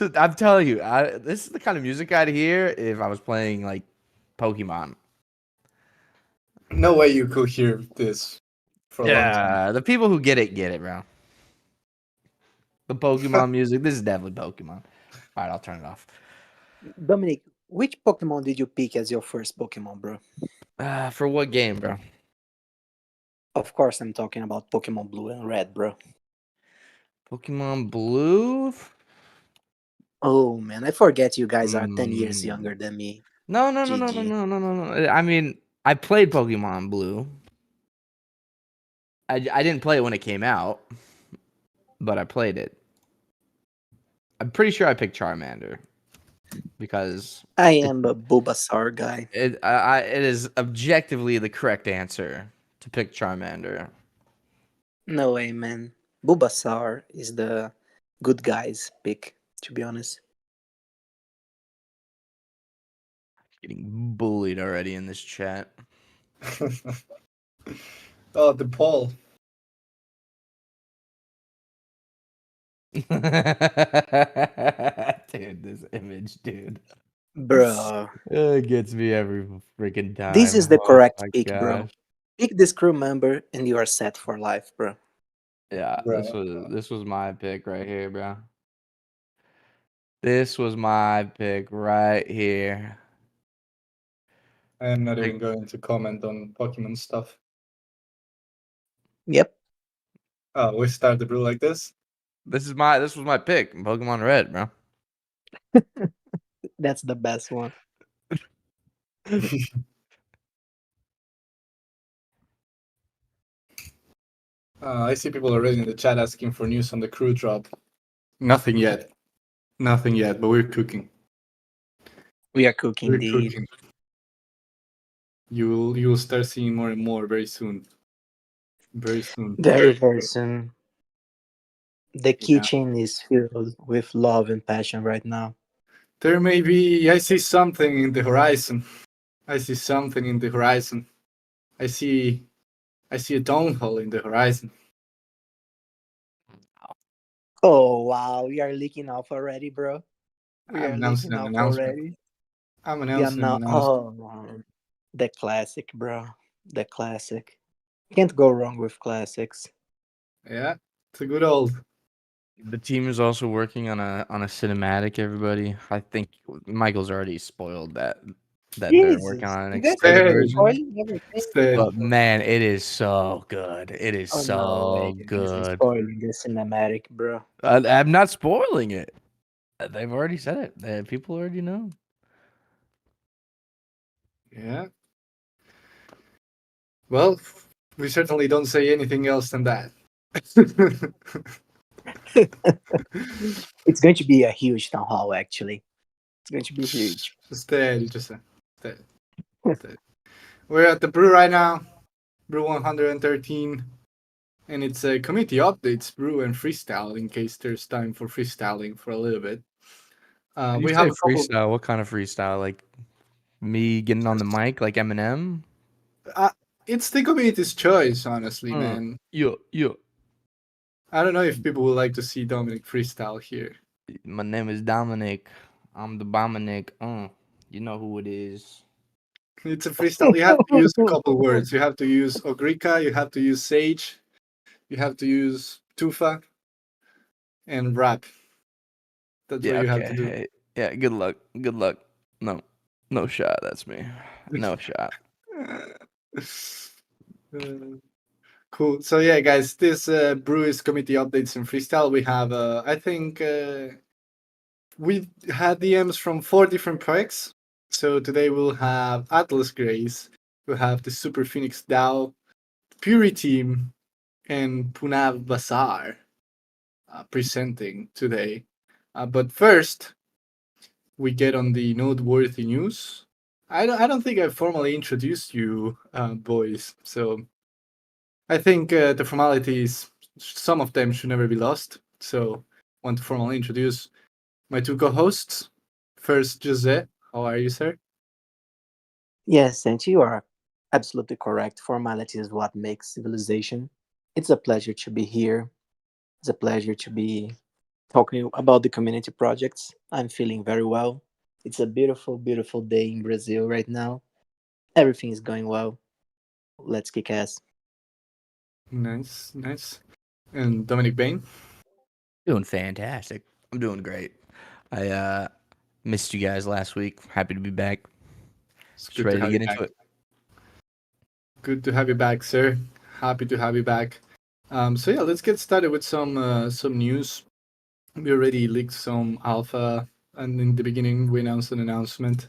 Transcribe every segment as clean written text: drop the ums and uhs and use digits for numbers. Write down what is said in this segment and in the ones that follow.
I'm telling you, this is the kind of music I'd hear if I was playing like Pokemon. No way you could hear this for a long time. Yeah, the people who get it, bro. The Pokemon music. This is definitely Pokemon. All right, I'll turn it off. Dominic, which Pokemon did you pick as your first Pokemon, bro? For what game, bro? Of course, I'm talking about Pokemon Blue and Red, bro. Pokemon Blue? Oh man, I forget you guys are 10 years Mm. younger than me. No. GG. I mean, I played Pokemon Blue. I didn't play it when it came out, but I played it. I'm pretty sure I picked Charmander because I am a Bulbasaur guy. it is objectively the correct answer to pick Charmander. No way, man. Bulbasaur is the good guy's pick, to be honest. Getting bullied already in this chat. Oh, the poll. Dude, this image, dude. Bro, It gets me every freaking time. this is the Oh correct my pick, bro. gosh. Pick this crew member and you are set for life, bro. Yeah, Bro. this was my pick right here, bro. This was my pick right here. I am not even going to comment on Pokemon stuff. Yep. Oh, we start the brew like this? This was my pick, Pokemon Red, bro. That's the best one. I see people already in the chat asking for news on the crew drop. Nothing yet. Nothing yet, but we're cooking. We are cooking, We're indeed. cooking. You'll start seeing more and more very soon. Very soon. Very soon. The Yeah. kitchen is filled with love and passion right now. There may be. I see something in the horizon. I see something in the horizon. I see a downhole in the horizon. Oh wow, we are leaking off already, bro. We I'm are announcing leaking an off announcement. already. I'm We are announcing an now. announcement. Oh man. The classic, bro. The classic. Can't go wrong with classics. Yeah, it's a good old. The team is also working on a cinematic, everybody. I think Michael's already spoiled that they're working Jesus, on an you guys are extended Steady. version. spoiling everything. Steady. But man, it is so good. It is Oh no way, so you guys are good. spoiling the cinematic, bro. I'm not spoiling it. They've already said it. People already know. Yeah. Well, we certainly don't say anything else than that. It's going to be a huge town hall, actually. It's going to be huge. Steady, just steady. Steady. We're at the brew right now, brew 113, and it's a community updates, brew and freestyle in case there's time for freestyling for a little bit. We have a couple. Freestyle. What kind of freestyle? Like me getting on the mic like Eminem? It's the community's choice, honestly, man. Yo. I don't know if people would like to see Dominic freestyle here. My name is Dominic. I'm the Bominic. You know who it is. It's a freestyle. You have to use a couple words. You have to use Ogrika, you have to use Sage, you have to use Tufa, and rap. That's what you have to do. Hey, yeah, good luck. Good luck. No shot. That's me. No shot. Cool. So yeah, guys, this brew is committee updates and freestyle. We have, I think, we had DMs from 4 different projects. So today we'll have Atlas Grace, we'll have the Super Phoenix DAO, Puri Team, and Punav Bazaar presenting today. But first, we get on the noteworthy news. I don't think I formally introduced you, boys. So I think the formalities, some of them should never be lost. So I want to formally introduce my 2 co-hosts. First, Jose. How are you, sir? Yes, and you are absolutely correct. Formality is what makes civilization. It's a pleasure to be here. It's a pleasure to be Talking about the community projects, I'm feeling very well. It's a beautiful, beautiful day in Brazil right now. Everything is going well. Let's kick ass. Nice, nice. And Dominic Bain? Doing fantastic. I'm doing great. I missed you guys last week. Happy to be back. It's Just good to ready to have you get back. into it. Good to have you back, sir. Happy to have you back. So yeah, let's get started with some news. We already leaked some alpha, and in the beginning we announced an announcement.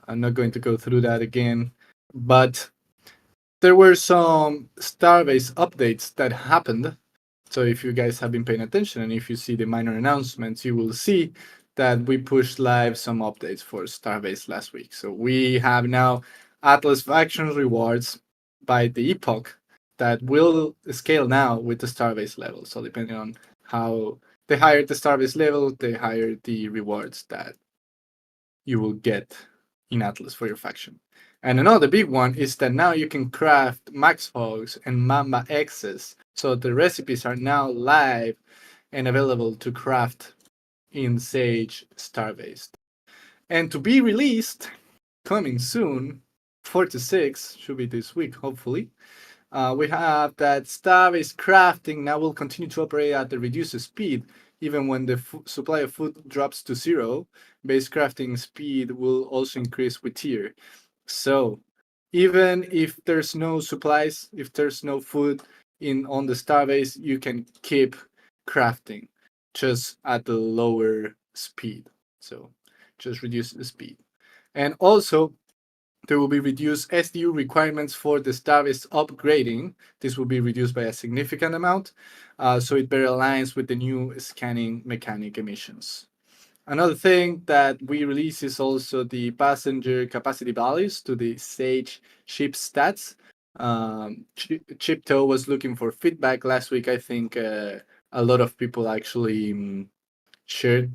I'm not going to go through that again, but there were some Starbase updates that happened. So if you guys have been paying attention and if you see the minor announcements, you will see that we pushed live some updates for Starbase last week. So we have now Atlas faction rewards by the epoch that will scale now with the Starbase level. So depending on how they higher the Starbase level, they higher the rewards that you will get in Atlas for your faction. And another big one is that now you can craft Max Hogs and Mamba X's. So the recipes are now live and available to craft in Sage Starbase. And to be released, coming soon, 4 to 6, should be this week, hopefully. We have that Starbase crafting now will continue to operate at the reduced speed, even when the supply of food drops to 0. Base crafting speed will also increase with tier. So, even if there's no supplies, if there's no food in on the Starbase, you can keep crafting, just at the lower speed. So, just reduce the speed. And also, there will be reduced SDU requirements for the Starbase upgrading. This will be reduced by a significant amount, so it better aligns with the new scanning mechanic emissions. Another thing that we release is also the passenger capacity values to the Sage ship stats. Chipto was looking for feedback last week. I think a lot of people actually shared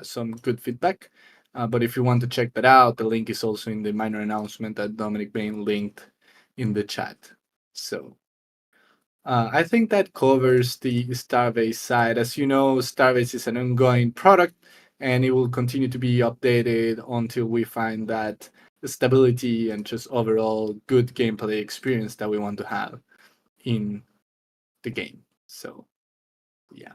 some good feedback. But if you want to check that out, the link is also in the minor announcement that Dominic Bain linked in the chat. So I think that covers the Starbase side. As you know, Starbase is an ongoing product and it will continue to be updated until we find that stability and just overall good gameplay experience that we want to have in the game. So, yeah.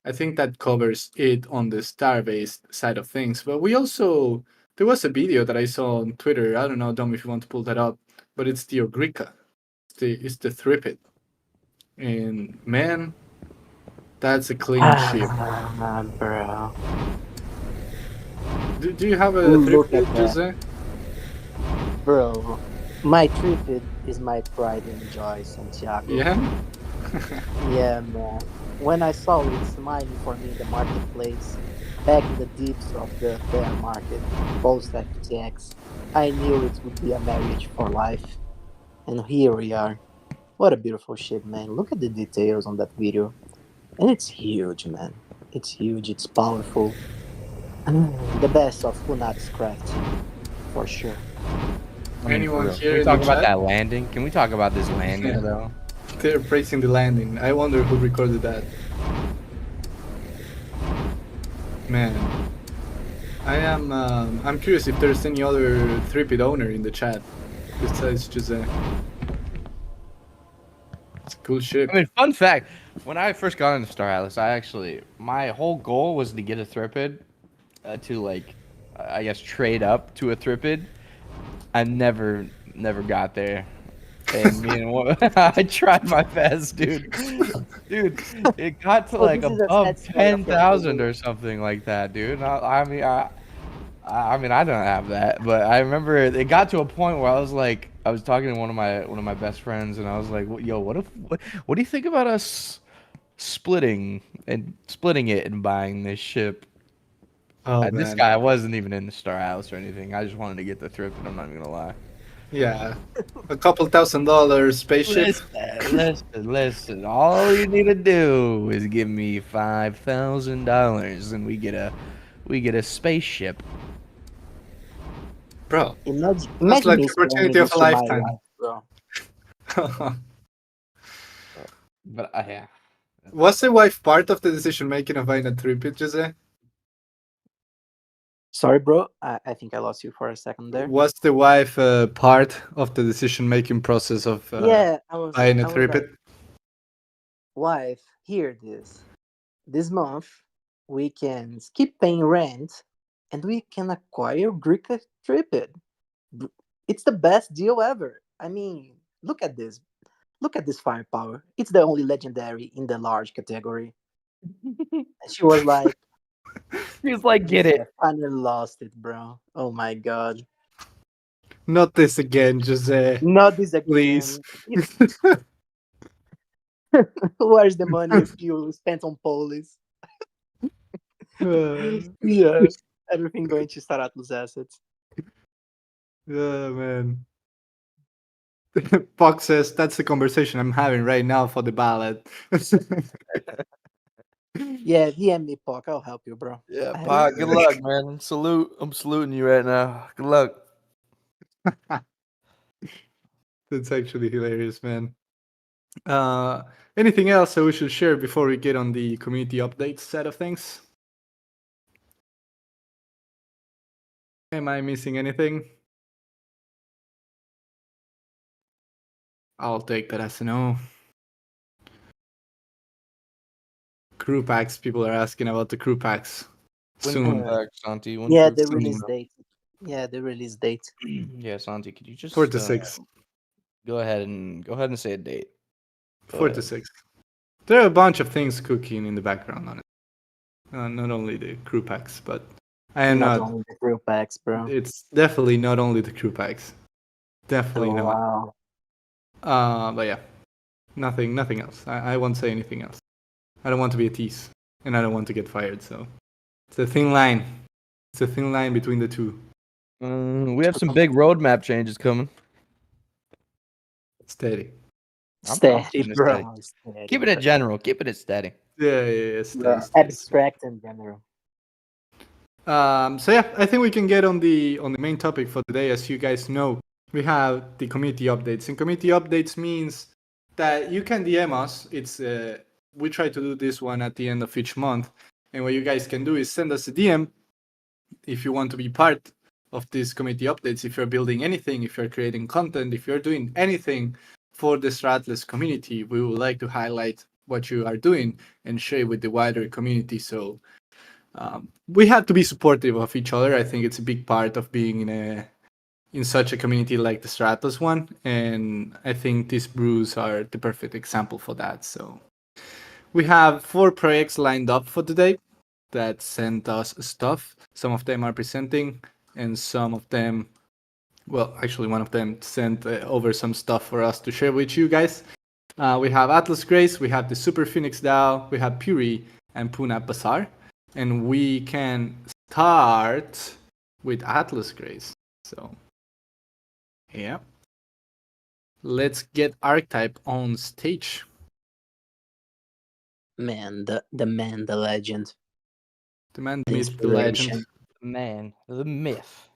I think that covers it on the Starbase side of things. But we also, there was a video that I saw on Twitter. I don't know, Dom, if you want to pull that up, but it's the Ogrica. It's the Thripit. And man, that's a clean ship. Bro. Do you have a Look at Thripit, that. Jose? Bro. My tripid is my pride and joy, Santiago. Yeah? Yeah, man. When I saw it smiling for me in the marketplace, back in the deeps of the bear market, post FTX, I knew it would be a marriage for life. And here we are. What a beautiful ship, man. Look at the details on that video. And it's huge, man. It's huge, it's powerful. The best of Kunat's crafting, for sure. I mean, for Anyone real. Can here we in the talk about chat? that landing? Can we talk about this landing Yeah. though? They're praising the landing. I wonder who recorded that. Man. I'm curious if there's any other Thripit owner in the chat besides Jose. It's a cool ship. I mean, fun fact: when I first got into Star Atlas, my whole goal was to get a Thripid, to like, I guess trade up to a Thripid. I never got there. And me and I tried my best, dude. Dude, it got to Oh, like this is a above sad story of your 10,000 goal. or something like that, dude. I mean, I don't have that, but I remember it got to a point where I was talking to one of my best friends, and I was like, "Yo, what do you think about us splitting it and buying this ship?" Oh And this man. guy wasn't even in the Star House or anything. I just wanted to get the thrift, and I'm not even gonna lie. Yeah. A couple $1,000 spaceship. Listen. All you need to do is give me $5,000, and we get a spaceship. Bro, Imagine, that's imagine like me the explaining opportunity of this a to my lifetime. wife, bro. But yeah, Was the wife part of the decision making of buying a triplet, Jose? Sorry, bro. I think I lost you for a second there. Was the wife part of the decision making process of Yeah, I was. buying a I was like, triplet? wife, hear this. This month, we can skip paying rent, and we can acquire Greek Tripid. B- It's the best deal ever. I mean, look at this. Look at this firepower. It's the only legendary in the large category. And she was like, He's like, get Jose, it. I finally lost it, bro. Oh my god. Not this again, Jose. Not this Please. again. Where's the money you spent on police? Uh, Yeah. Everything going to start Atlas assets. man. Fox says that's the conversation I'm having right now for the ballot. Yeah, DM me, Puck. I'll help you, bro. Yeah, I have Pa, you. good luck, man. I'm saluting you right now. Good luck. That's actually hilarious, man. Uh, Anything else that we should share before we get on the community updates side of things? Am I missing anything? I'll take that as a no. Crew packs. People are asking about the crew packs. When's Soon. it back, Santi? When's Yeah, the the soon. release date. Yeah, the release date. Yeah, Santi, could you just 4 to 6. go ahead and say a date? Go 4 ahead. to 6. There are a bunch of things cooking in the background on it. Not only the crew packs, but I am Not not. only the real packs, bro. It's definitely not only the crew packs. Definitely Oh not. wow. But yeah, nothing else. I won't say anything else. I don't want to be a tease, and I don't want to get fired. So it's a thin line. It's a thin line between the two. We have some big roadmap changes coming. Steady. I'm Steady, keeping it steady. bro. Steady, Keeping it bro. general. Keeping it steady. Yeah, Bro, steady. abstract in general. So yeah, I think we can get on the main topic for today. As you guys know, we have the community updates, and community updates means that you can DM us. It's we try to do this one at the end of each month, and what you guys can do is send us a DM if you want to be part of these community updates. If you're building anything, if you're creating content, if you're doing anything for the Atlas community, we would like to highlight what you are doing and share it with the wider community. So we have to be supportive of each other. I think it's a big part of being in such a community like the Stratos one, and I think these brews are the perfect example for that. So we have 4 projects lined up for today that sent us stuff. Some of them are presenting, and some of them, well, actually one of them sent over some stuff for us to share with you guys. We have Atlas Grace, we have the Super Phoenix DAO, we have Puri, and Puna Bazaar. And we can start with Atlas Grace. So, yeah. Let's get Archetype on stage. Man, the man, the legend. The man, the The myth, the legend. inspiration. The man, the myth,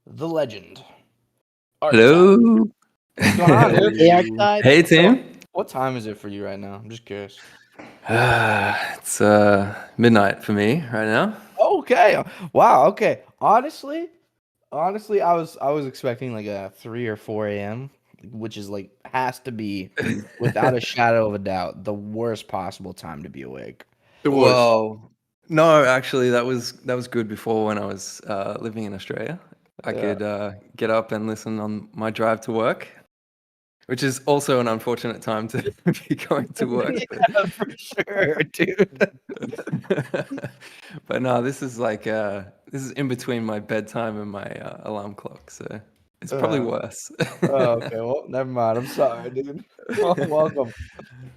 the legend. Hello. What's going on, dude? Hey, archetype. Hey, team. What time is it for you right now? I'm just curious. It's midnight for me right now. Okay. Wow. Okay. Honestly, I was expecting like a 3 or 4 a.m., which is like has to be without a shadow of a doubt the worst possible time to be awake. The worst. Well, no, actually, that was good before when I was living in Australia. I Yeah. could get up and listen on my drive to work, which is also an unfortunate time to be going to work. Yeah, for sure, dude. But no, this is like this is in between my bedtime and my alarm clock, so it's probably worse. Oh, okay. Well, never mind. I'm sorry, dude. Well, welcome.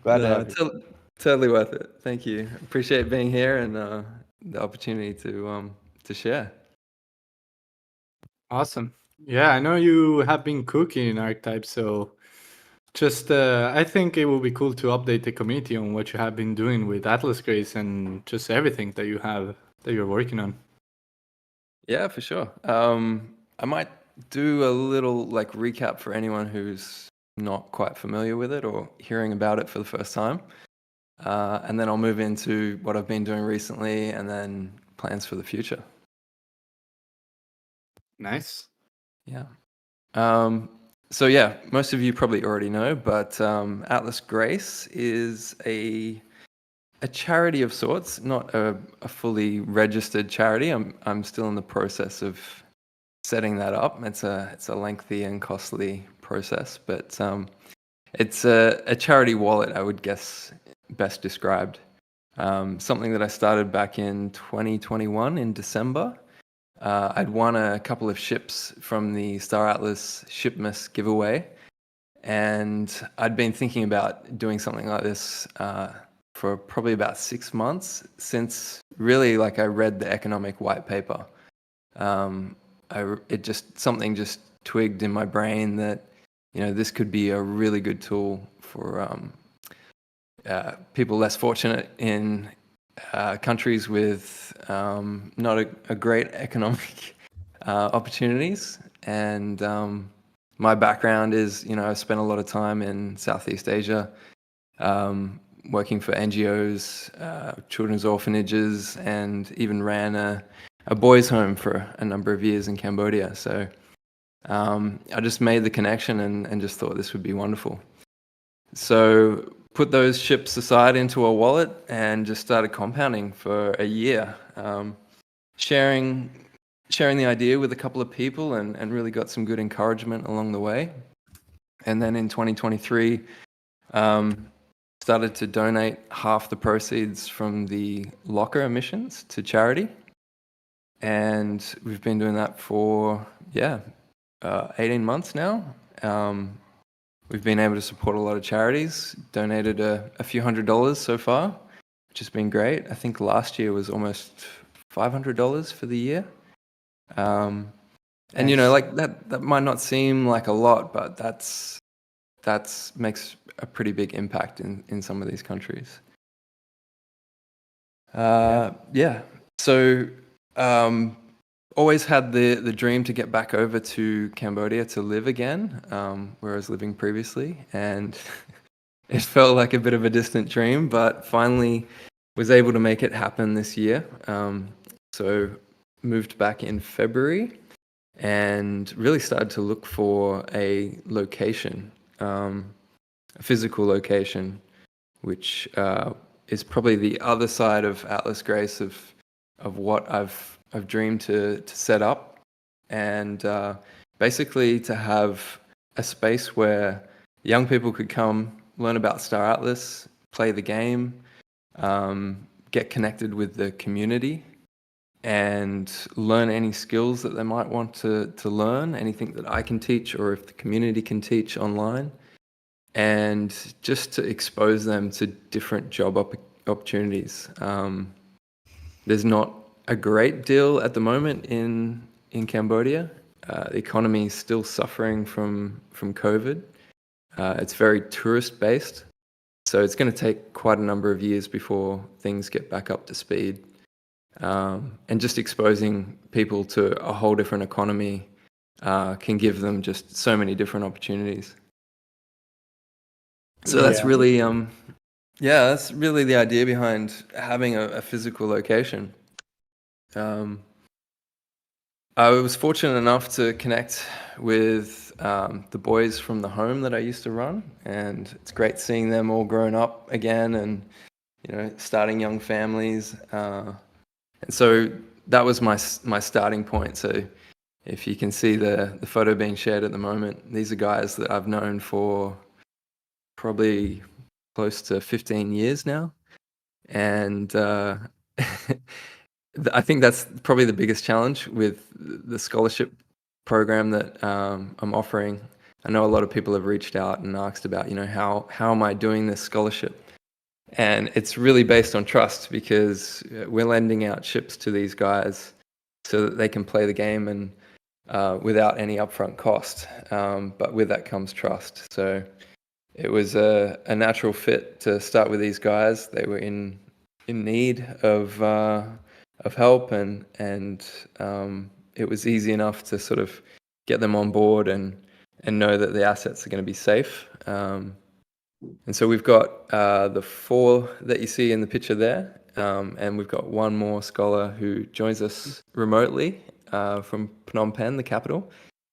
Glad to No, have you. totally worth it. Thank you. Appreciate being here and the opportunity to share. Awesome. Yeah, I know you have been cooking in Archetype, so just I think it will be cool to update the community on what you have been doing with Atlas Grace and just everything that you're working on. Yeah, for sure. I might do a little like recap for anyone who's not quite familiar with it or hearing about it for the first time. and then I'll move into what I've been doing recently, and then plans for the future. Nice. Yeah. So yeah, most of you probably already know, but Atlas Grace is a charity of sorts, not a fully registered charity. I'm still in the process of setting that up. It's a lengthy and costly process, but it's a charity wallet, I would guess, best described. Something that I started back in 2021 in December. I'd won a couple of ships from the Star Atlas Shipmas giveaway, and I'd been thinking about doing something like this for probably about 6 months since really like I read the economic white paper. Something just twigged in my brain that this could be a really good tool for people less fortunate in countries with not a great economic opportunities. And my background is, I spent a lot of time in Southeast Asia, working for NGOs, children's orphanages, and even ran a boys' home for a number of years in Cambodia. So I just made the connection and just thought this would be wonderful. So put those ships aside into a wallet and just started compounding for a year, sharing the idea with a couple of people and really got some good encouragement along the way. And then in 2023, started to donate half the proceeds from the locker emissions to charity. And we've been doing that for, 18 months now. We've been able to support a lot of charities, donated a few $100s so far, which has been great. I think last year was almost $500 for the year. And like that might not seem like a lot, but that's makes a pretty big impact in some of these countries. So always had the dream to get back over to Cambodia to live again, where I was living previously, and it felt like a bit of a distant dream, but finally was able to make it happen this year. So moved back in February and really started to look for a location, a physical location, which is probably the other side of Atlas Grace of what I've dreamed to set up, and basically to have a space where young people could come, learn about Star Atlas, play the game, get connected with the community, and learn any skills that they might want to learn, anything that I can teach or if the community can teach online, and just to expose them to different job opportunities. There's not a great deal at the moment in Cambodia. The economy is still suffering from COVID. It's very tourist based, so it's going to take quite a number of years before things get back up to speed. And just exposing people to a whole different economy can give them just so many different opportunities. So that's really that's really the idea behind having a physical location. I was fortunate enough to connect with the boys from the home that I used to run, and it's great seeing them all grown up again and starting young families. And so that was my starting point. So if you can see the photo being shared at the moment, these are guys that I've known for probably close to 15 years now. And I think that's probably the biggest challenge with the scholarship program that I'm offering. I know a lot of people have reached out and asked about, how am I doing this scholarship? And it's really based on trust, because we're lending out ships to these guys so that they can play the game and without any upfront cost. But with that comes trust. So it was a natural fit to start with these guys. They were in need of help, and it was easy enough to sort of get them on board and know that the assets are going to be safe. And so we've got the 4 that you see in the picture there, and we've got one more scholar who joins us remotely from Phnom Penh, the capital.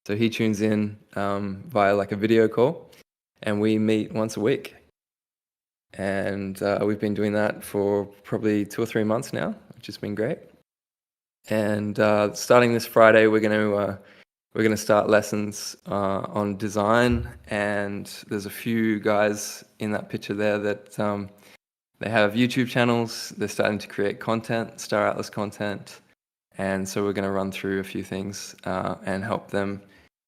So he tunes in via like a video call, and we meet once a week. And we've been doing that for probably 2 or 3 months now, which has been great. And starting this Friday, we're going to start lessons on design, and there's a few guys in that picture there that they have YouTube channels. They're starting to create content, Star Atlas content, and so we're going to run through a few things and help them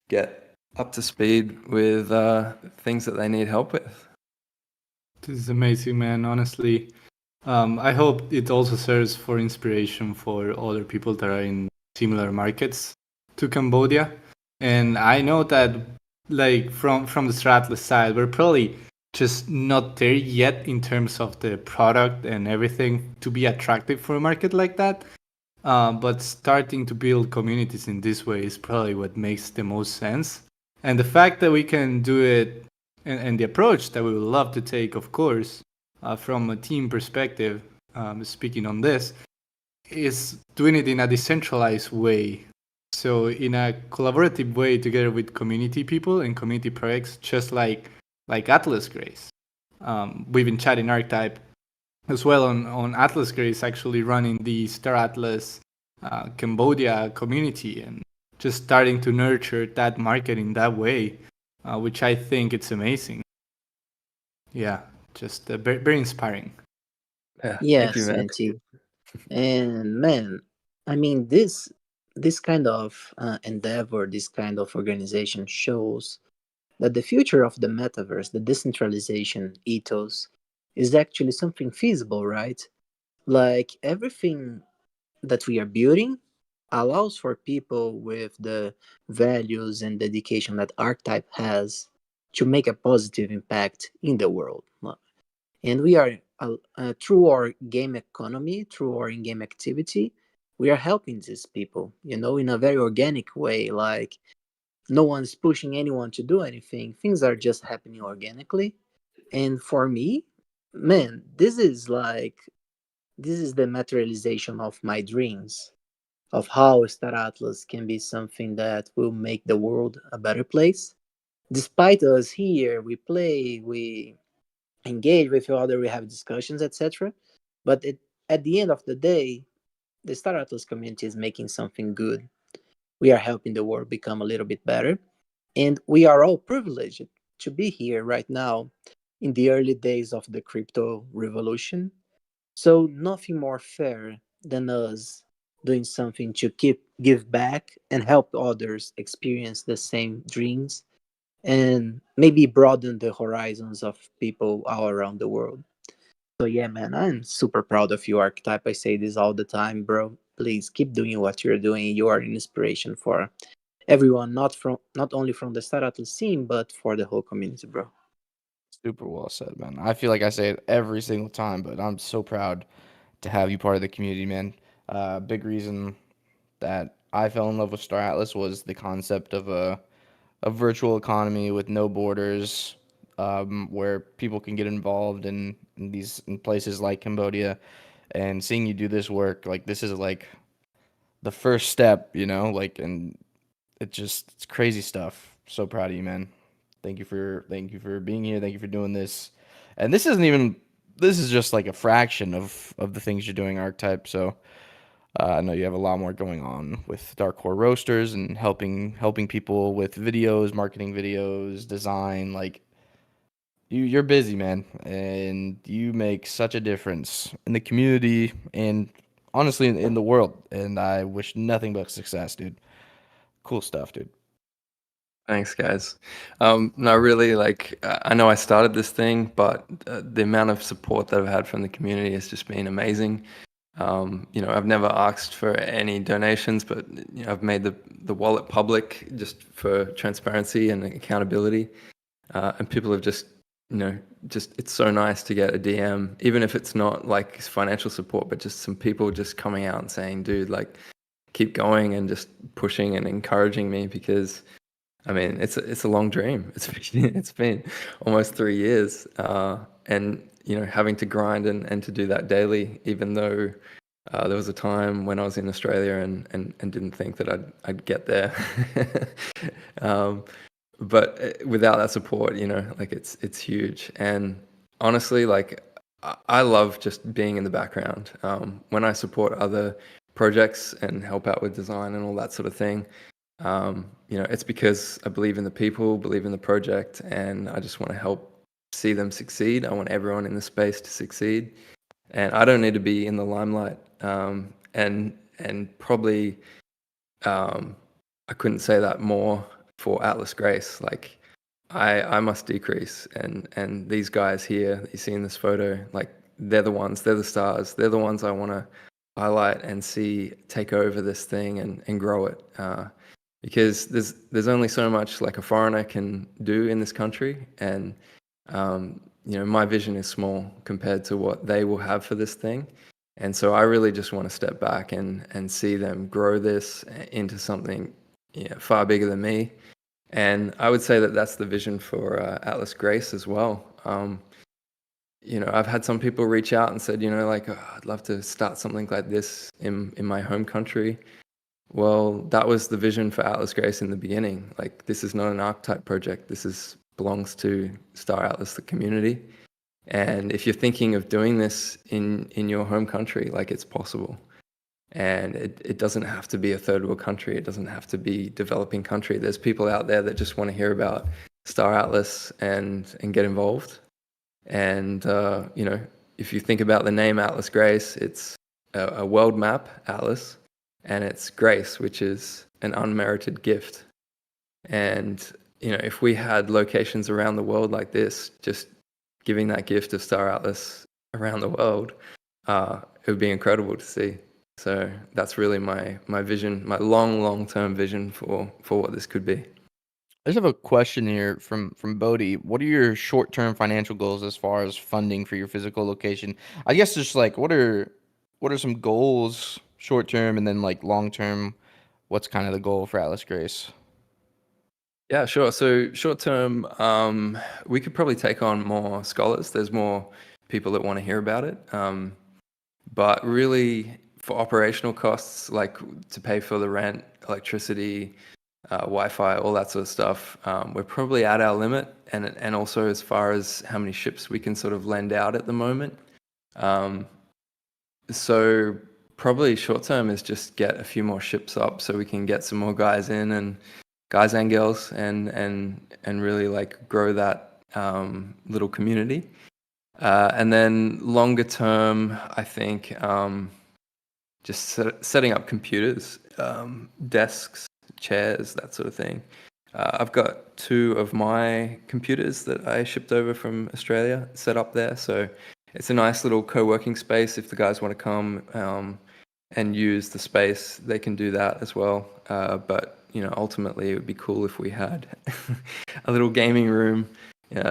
get up to speed with things that they need help with. This is amazing, man. Honestly, I hope it also serves for inspiration for other people that are in similar markets to Cambodia. And I know that, like from the Stratlas side, we're probably just not there yet in terms of the product and everything to be attractive for a market like that. But starting to build communities in this way is probably what makes the most sense. And the fact that we can do it, and the approach that we would love to take, of course, from a team perspective, speaking on this, is doing it in a decentralized way. So in a collaborative way together with community people and community projects, just like Atlas Grace. We've been chatting Archetype as well on Atlas Grace, actually running the Star Atlas Cambodia community and just starting to nurture that market in that way, which I think it's amazing. Yeah, just very, very inspiring. Yeah, thank Yes, you, man. Santi. And man, I mean, this kind of endeavor, this kind of organization shows that the future of the metaverse, the decentralization ethos, is actually something feasible, right? Like everything that we are building allows for people with the values and dedication that Archetype has to make a positive impact in the world. And we are, through our game economy, through our in game activity, we are helping these people, in a very organic way. Like, no one's pushing anyone to do anything, things are just happening organically. And for me, man, this is the materialization of my dreams of how Star Atlas can be something that will make the world a better place. Despite us here, we play, we engage with each other, we have discussions, etc. But at the end of the day, the Star Atlas community is making something good. We are helping the world become a little bit better. And we are all privileged to be here right now in the early days of the crypto revolution. So nothing more fair than us doing something to give back and help others experience the same dreams and maybe broaden the horizons of people all around the world. So yeah, man, I'm super proud of you, Archetype. I say this all the time, bro. Please keep doing what you're doing. You are an inspiration for everyone, not only from the Star Atlas scene, but for the whole community, bro. Super well said, man. I feel like I say it every single time, but I'm so proud to have you part of the community, man. Big reason that I fell in love with Star Atlas was the concept of a virtual economy with no borders, where people can get involved in places like Cambodia, and seeing you do this work, like this is like the first step, like, and it's crazy stuff. So proud of you, man. Thank you for being here. Thank you for doing this. And this is just like a fraction of the things you're doing, Archetype. So I know you have a lot more going on with Dark Core Roasters and helping people with videos, marketing videos, design. Like you're busy, man, and you make such a difference in the community and honestly in the world. And I wish nothing but success, dude. Cool stuff, dude. Thanks, guys. No, really, like, I know I started this thing, but the amount of support that I've had from the community has just been amazing. I've never asked for any donations, but I've made the wallet public just for transparency and accountability. And people have just, it's so nice to get a DM, even if it's not like financial support, but just some people just coming out and saying, dude, like, keep going and just pushing and encouraging me because I mean, it's a long dream. It's been almost 3 years, and having to grind and to do that daily, even though there was a time when I was in Australia and didn't think that I'd get there. um, but without that support, like it's huge. And honestly, like I love just being in the background. When I support other projects and help out with design and all that sort of thing, it's because I believe in the people, believe in the project, and I just want to help see them succeed. I want everyone in the space to succeed, and I don't need to be in the limelight. And probably I couldn't say that more for Atlas Grace. Like I must decrease, and these guys here that you see in this photo, like they're the stars. They're the ones I want to highlight and see take over this thing and grow it. Because there's only so much like a foreigner can do in this country, and my vision is small compared to what they will have for this thing. And so I really just want to step back and see them grow this into something far bigger than me. And I would say that that's the vision for Atlas Grace as well. I've had some people reach out and said, like, "Oh, I'd love to start something like this in my home country." Well, that was the vision for Atlas Grace in the beginning. Like, this is not an archetype project. This belongs to Star Atlas, the community. And if you're thinking of doing this in your home country, like, it's possible. And it doesn't have to be a third world country. It doesn't have to be developing country. There's people out there that just want to hear about Star Atlas and get involved. And, if you think about the name Atlas Grace, it's a world map, Atlas, and it's grace, which is an unmerited gift. And, if we had locations around the world like this, just giving that gift of Star Atlas around the world, it would be incredible to see. So that's really my vision, my long-term vision for what this could be. I just have a question here from Bodhi. What are your short-term financial goals as far as funding for your physical location? I guess just like what are some goals short-term, and then like long-term, what's kind of the goal for Atlas Grace? Yeah, sure. So short term, we could probably take on more scholars. There's more people that want to hear about it. But really, for operational costs, like to pay for the rent, electricity, Wi-Fi, all that sort of stuff, we're probably at our limit. And also as far as how many ships we can sort of lend out at the moment. So probably short term is just get a few more ships up so we can get some more guys in and guys and girls and really like grow that little community. And then longer term, I think just setting up computers, desks, chairs, that sort of thing. I've got 2 of my computers that I shipped over from Australia set up there. So it's a nice little co-working space. If the guys want to come and use the space, they can do that as well. But ultimately, it would be cool if we had a little gaming room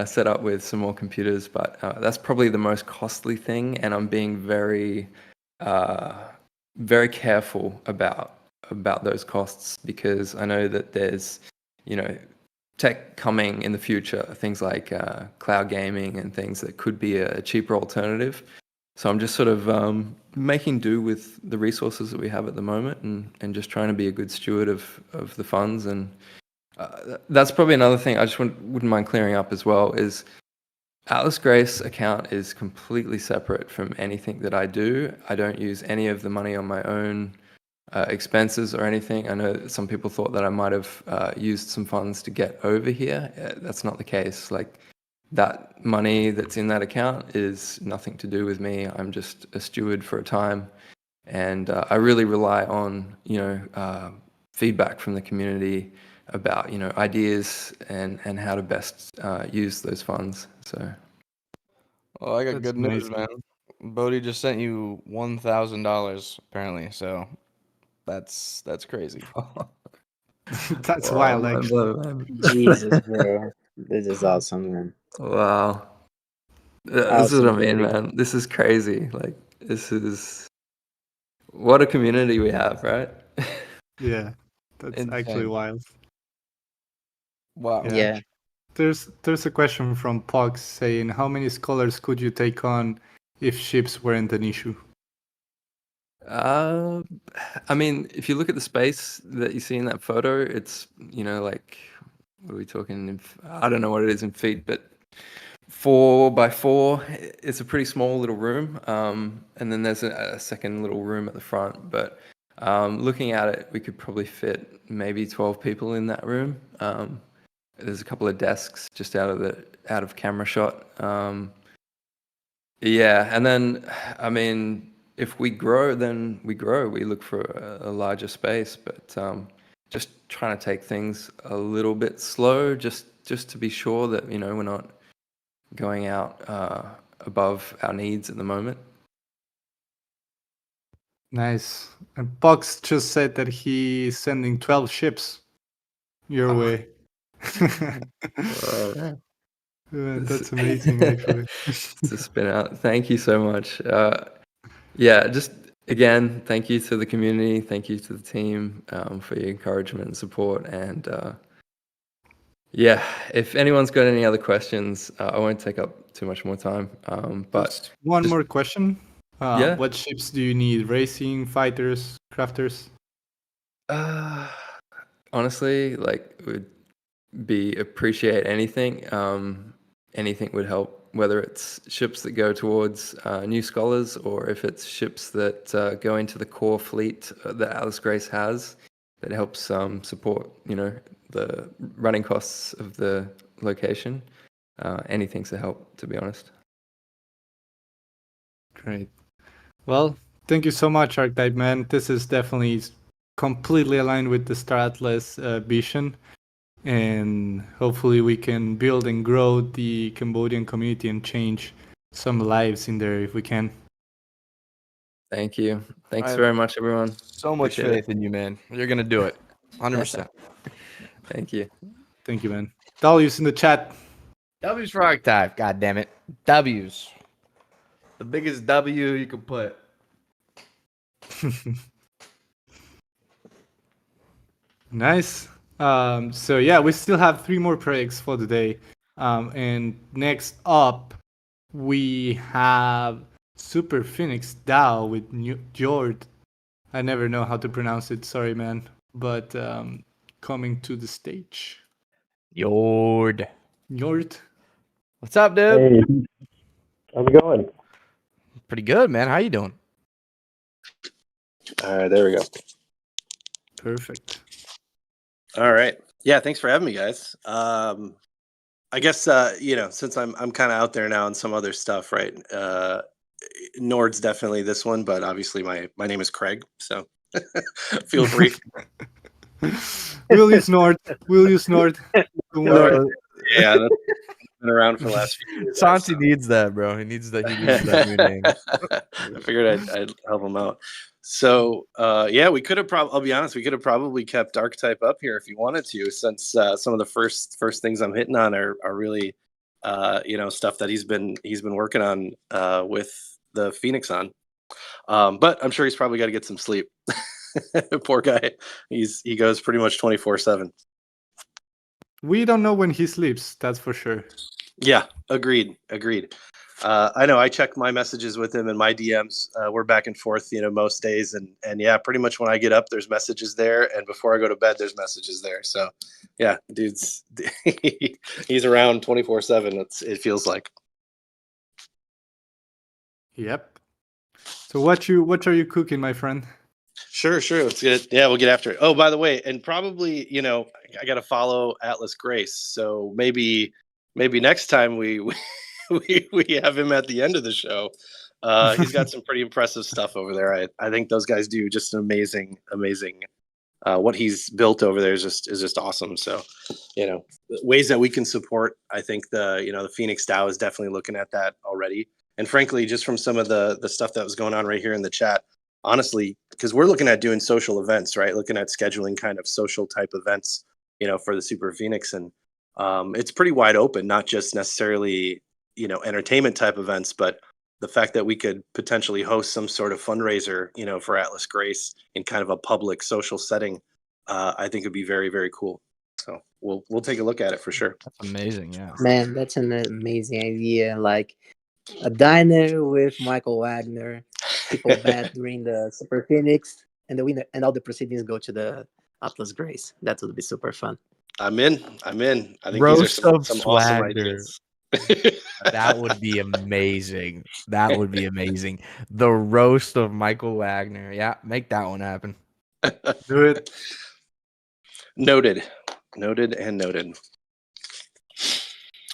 set up with some more computers. But that's probably the most costly thing, and I'm being very, very careful about those costs because I know that there's, tech coming in the future, things like cloud gaming and things that could be a cheaper alternative. So I'm just sort of making do with the resources that we have at the moment and just trying to be a good steward of the funds. And that's probably another thing I just wouldn't mind clearing up as well is Atlas Grace account is completely separate from anything that I do. I don't use any of the money on my own expenses or anything. I know that some people thought that I might have used some funds to get over here. That's not the case. Like that money that's in that account is nothing to do with me. I'm just a steward for a time, and I really rely on feedback from the community about ideas and how to best use those funds. So Oh, I got That's good news, amazing. man. Bodhi just sent you $1,000 apparently, so that's crazy. That's wow, wild, mind actually. blown, Jesus, bro. This is awesome, man. wow. This is what Awesome, I mean, Bodhi. man. This is crazy. Like, this is what a community we have, right? Yeah, that's actually Insane. wild. Wow. Yeah. There's a question from Pox saying, how many scholars could you take on if ships weren't an issue? Uh, I mean, if you look at the space that you see in that photo, it's, like, what are we talking? I don't know what it is in feet, but 4 by 4. It's a pretty small little room. And then there's a second little room at the front. But looking at it, we could probably fit maybe 12 people in that room. There's a couple of desks just out of camera shot. Yeah, and then, I mean, if we grow, then we grow. We look for a larger space, but just trying to take things a little bit slow, just to be sure that we're not going out above our needs at the moment. Nice. And Pox just said that he's sending 12 ships your Oh. way. Well, That's amazing, actually. to spin out. Thank you so much. Yeah, just again, thank you to the community, thank you to the team for your encouragement and support. And yeah, if anyone's got any other questions, I won't take up too much more time. But Just one more question. Yeah. What ships do you need? Racing, fighters, crafters? Honestly, like, would appreciate anything. Anything would help, whether it's ships that go towards new scholars, or if it's ships that go into the core fleet that Atlas Grace has, that helps support the running costs of the location. Anything's a help, to be honest. Great. Well, thank you so much, Archetype Man. This is definitely completely aligned with the Star Atlas vision. And hopefully we can build and grow the Cambodian community and change some lives in there if we can. Thank you. Thanks I have very much, everyone. So much Appreciate faith in you, man. You're gonna do it. 100%. Thank you. Thank you, man. W's in the chat. W's for Archetype. God damn it. W's. The biggest W you could put. Nice. So yeah, we still have 3 more projects for the day. And next up, we have Super Phoenix DAO with Jord. I never know how to pronounce it. Sorry, man. But coming to the stage. Yord. Jord. What's up, dude? Hey, how's it going? Pretty good, man. How you doing? All right, there we go. Perfect. All right. Yeah, thanks for having me, guys. I guess since I'm kind of out there now and some other stuff, right? Nord's definitely this one, but obviously my name is Craig, so feel free. We'll use Nord. Don't worry. Yeah, that's been around for the last few years. Santi needs that, bro. He needs that new name. I figured I'd help him out. So yeah, we could have I'll be honest, we could have probably kept Archetype up here if you wanted to, since some of the first things I'm hitting on are really stuff that he's been working on with the Phoenix on. But I'm sure he's probably got to get some sleep. Poor guy. He goes pretty much 24/7. We don't know when he sleeps, that's for sure. Yeah, agreed. I know I check my messages with him and my DMs. We're back and forth, most days. And yeah, pretty much when I get up, there's messages there. And before I go to bed, there's messages there. So yeah, dude's, he's around 24/7. It feels like. Yep. So what are you cooking, my friend? Sure. Let's get it. Yeah, we'll get after it. Oh, by the way, and probably, I got to follow Atlas Grace. So maybe next time we have him at the end of the show. He's got some pretty impressive stuff over there. I think those guys do just an amazing. What he's built over there is just awesome. So, ways that we can support. I think the Phoenix DAO is definitely looking at that already. And frankly, just from some of the stuff that was going on right here in the chat, honestly, because we're looking at doing social events, right? Looking at scheduling kind of social type events, for the Super Phoenix, and it's pretty wide open, not just necessarily entertainment type events, but the fact that we could potentially host some sort of fundraiser, for Atlas Grace in kind of a public social setting, I think would be very, very cool. So we'll take a look at it for sure. That's amazing. Yeah. Man, that's an amazing idea. Like a diner with Michael Wagner. People bet during the Super Phoenix, and the winner and all the proceedings go to the Atlas Grace. That would be super fun. I'm in. I think Roast these are of some awesome Swagger. ideas. That would be amazing. That would be amazing. The roast of Michael Wagner. Yeah, make that one happen. Do it. Noted.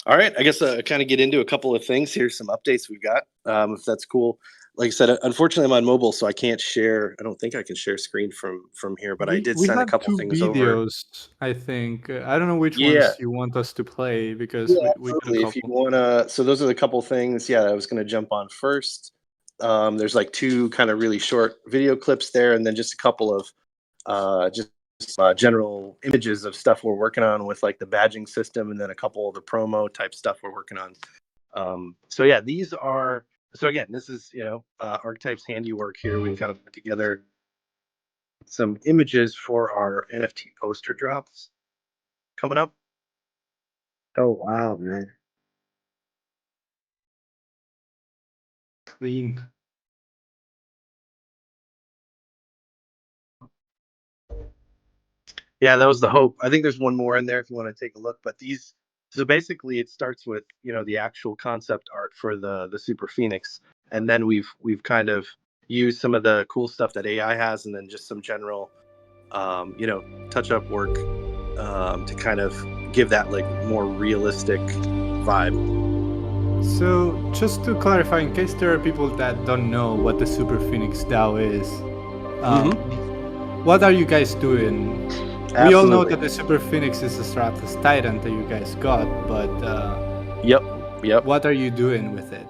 All right, I guess kind of get into a couple of things. Here's some updates we've got, if that's cool. Like I said, unfortunately, I'm on mobile, so I can't share. I don't think I can share screen from here, but I did We send a have couple two things over. videos, I think. I don't know which Yeah. ones you want us to play because Yeah, we got a absolutely. If you couple. wanna, so those are the couple things. Yeah, I was gonna jump on first. There's like two kind of really short video clips there, and then just a couple of just general images of stuff we're working on with like the badging system, and then a couple of the promo type stuff we're working on. So yeah, these are. So again, this is Archetype's handiwork here. We've kind of put together some images for our NFT poster drops coming up. Oh wow, man! Clean. Yeah, that was the hope. I think there's one more in there if you want to take a look. But these, so basically, it starts with the actual concept art for the Super Phoenix, and then we've kind of used some of the cool stuff that AI has, and then just some general, touch up work to kind of give that like more realistic vibe. So, just to clarify, in case there are people that don't know what the Super Phoenix DAO is, what are you guys doing? We all know Absolutely. that the Super Phoenix is a Stratus Titan that you guys got, but Yep. what are you doing with it?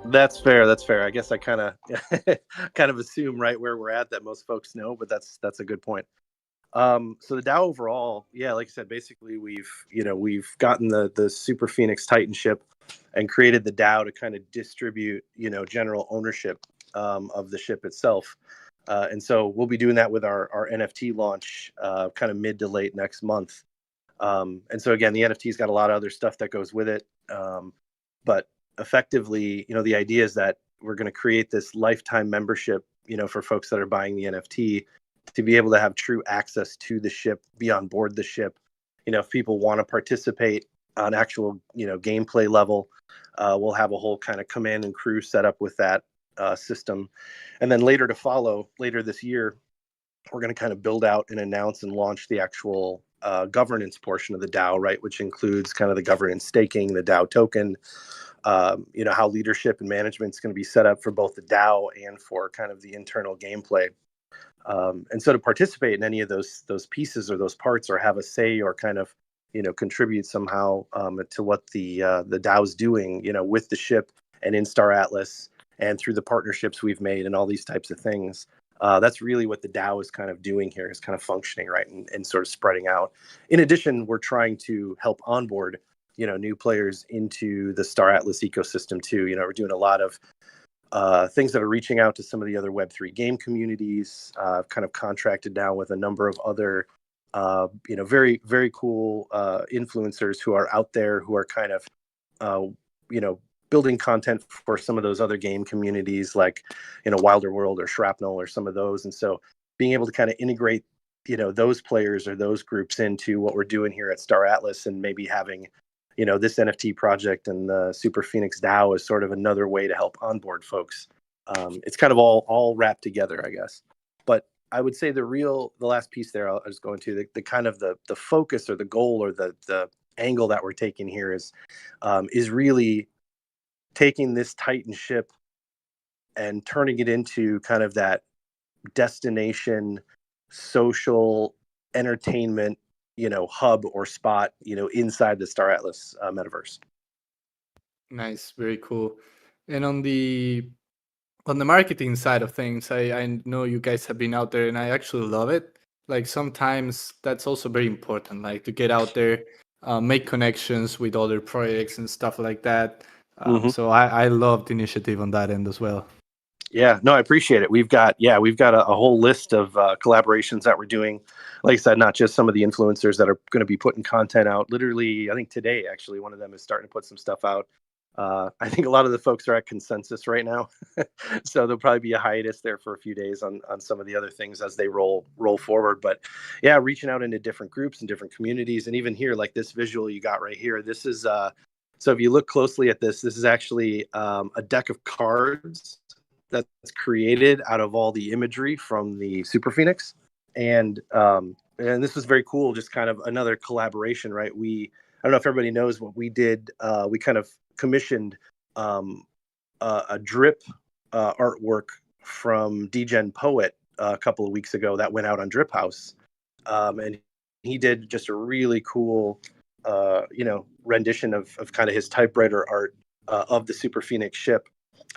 That's fair. I guess I kind of kind of assume right where we're at that most folks know, but that's a good point. So the DAO overall, yeah, like I said, basically we've gotten the Super Phoenix Titan ship and created the DAO to kind of distribute general ownership of the ship itself. And so we'll be doing that with our NFT launch kind of mid to late next month. And so again, the NFT's got a lot of other stuff that goes with it. But effectively, the idea is that we're going to create this lifetime membership, for folks that are buying the NFT to be able to have true access to the ship, be on board the ship. If people want to participate on actual, gameplay level, we'll have a whole kind of command and crew set up with that system. And then later this year, we're going to kind of build out and announce and launch the actual governance portion of the DAO, right? Which includes kind of the governance staking, the DAO token, how leadership and management is going to be set up for both the DAO and for kind of the internal gameplay. And so to participate in any of those pieces or those parts or have a say or kind of, contribute somehow to what the DAO is doing, with the ship and in Star Atlas and through the partnerships we've made and all these types of things. That's really what the DAO is kind of doing here, is kind of functioning, right, and sort of spreading out. In addition, we're trying to help onboard, new players into the Star Atlas ecosystem too. We're doing a lot of things that are reaching out to some of the other Web3 game communities. I've kind of contracted now with a number of other, very, very cool influencers who are out there who are kind of, building content for some of those other game communities like, Wilder World or Shrapnel or some of those. And so being able to kind of integrate, those players or those groups into what we're doing here at Star Atlas, and maybe having, this NFT project and the Super Phoenix DAO is sort of another way to help onboard folks. It's kind of all wrapped together, I guess. But I would say the last piece there, I'll just go into the kind of the focus or the goal or the angle that we're taking here is really taking this Titan ship and turning it into kind of that destination social entertainment, hub or spot, inside the Star Atlas metaverse. Nice, very cool. And on the marketing side of things, I know you guys have been out there, and I actually love it. Like sometimes that's also very important, like to get out there, make connections with other projects and stuff like that. So I love the initiative on that end as well. Yeah, no, I appreciate it. We've got a whole list of collaborations that we're doing. Like I said, not just some of the influencers that are going to be putting content out. Literally, I think today, actually, one of them is starting to put some stuff out. I think a lot of the folks are at consensus right now, so there'll probably be a hiatus there for a few days on some of the other things as they roll forward. But yeah, reaching out into different groups and different communities, and even here, like this visual you got right here. This is so if you look closely at this, this is actually a deck of cards that's created out of all the imagery from the Super Phoenix, and this was very cool. Just kind of another collaboration, right? I don't know if everybody knows what we did. We kind of commissioned a drip artwork from Degen Poet a couple of weeks ago that went out on Drip House, and he did just a really cool, rendition of kind of his typewriter art of the Super Phoenix ship.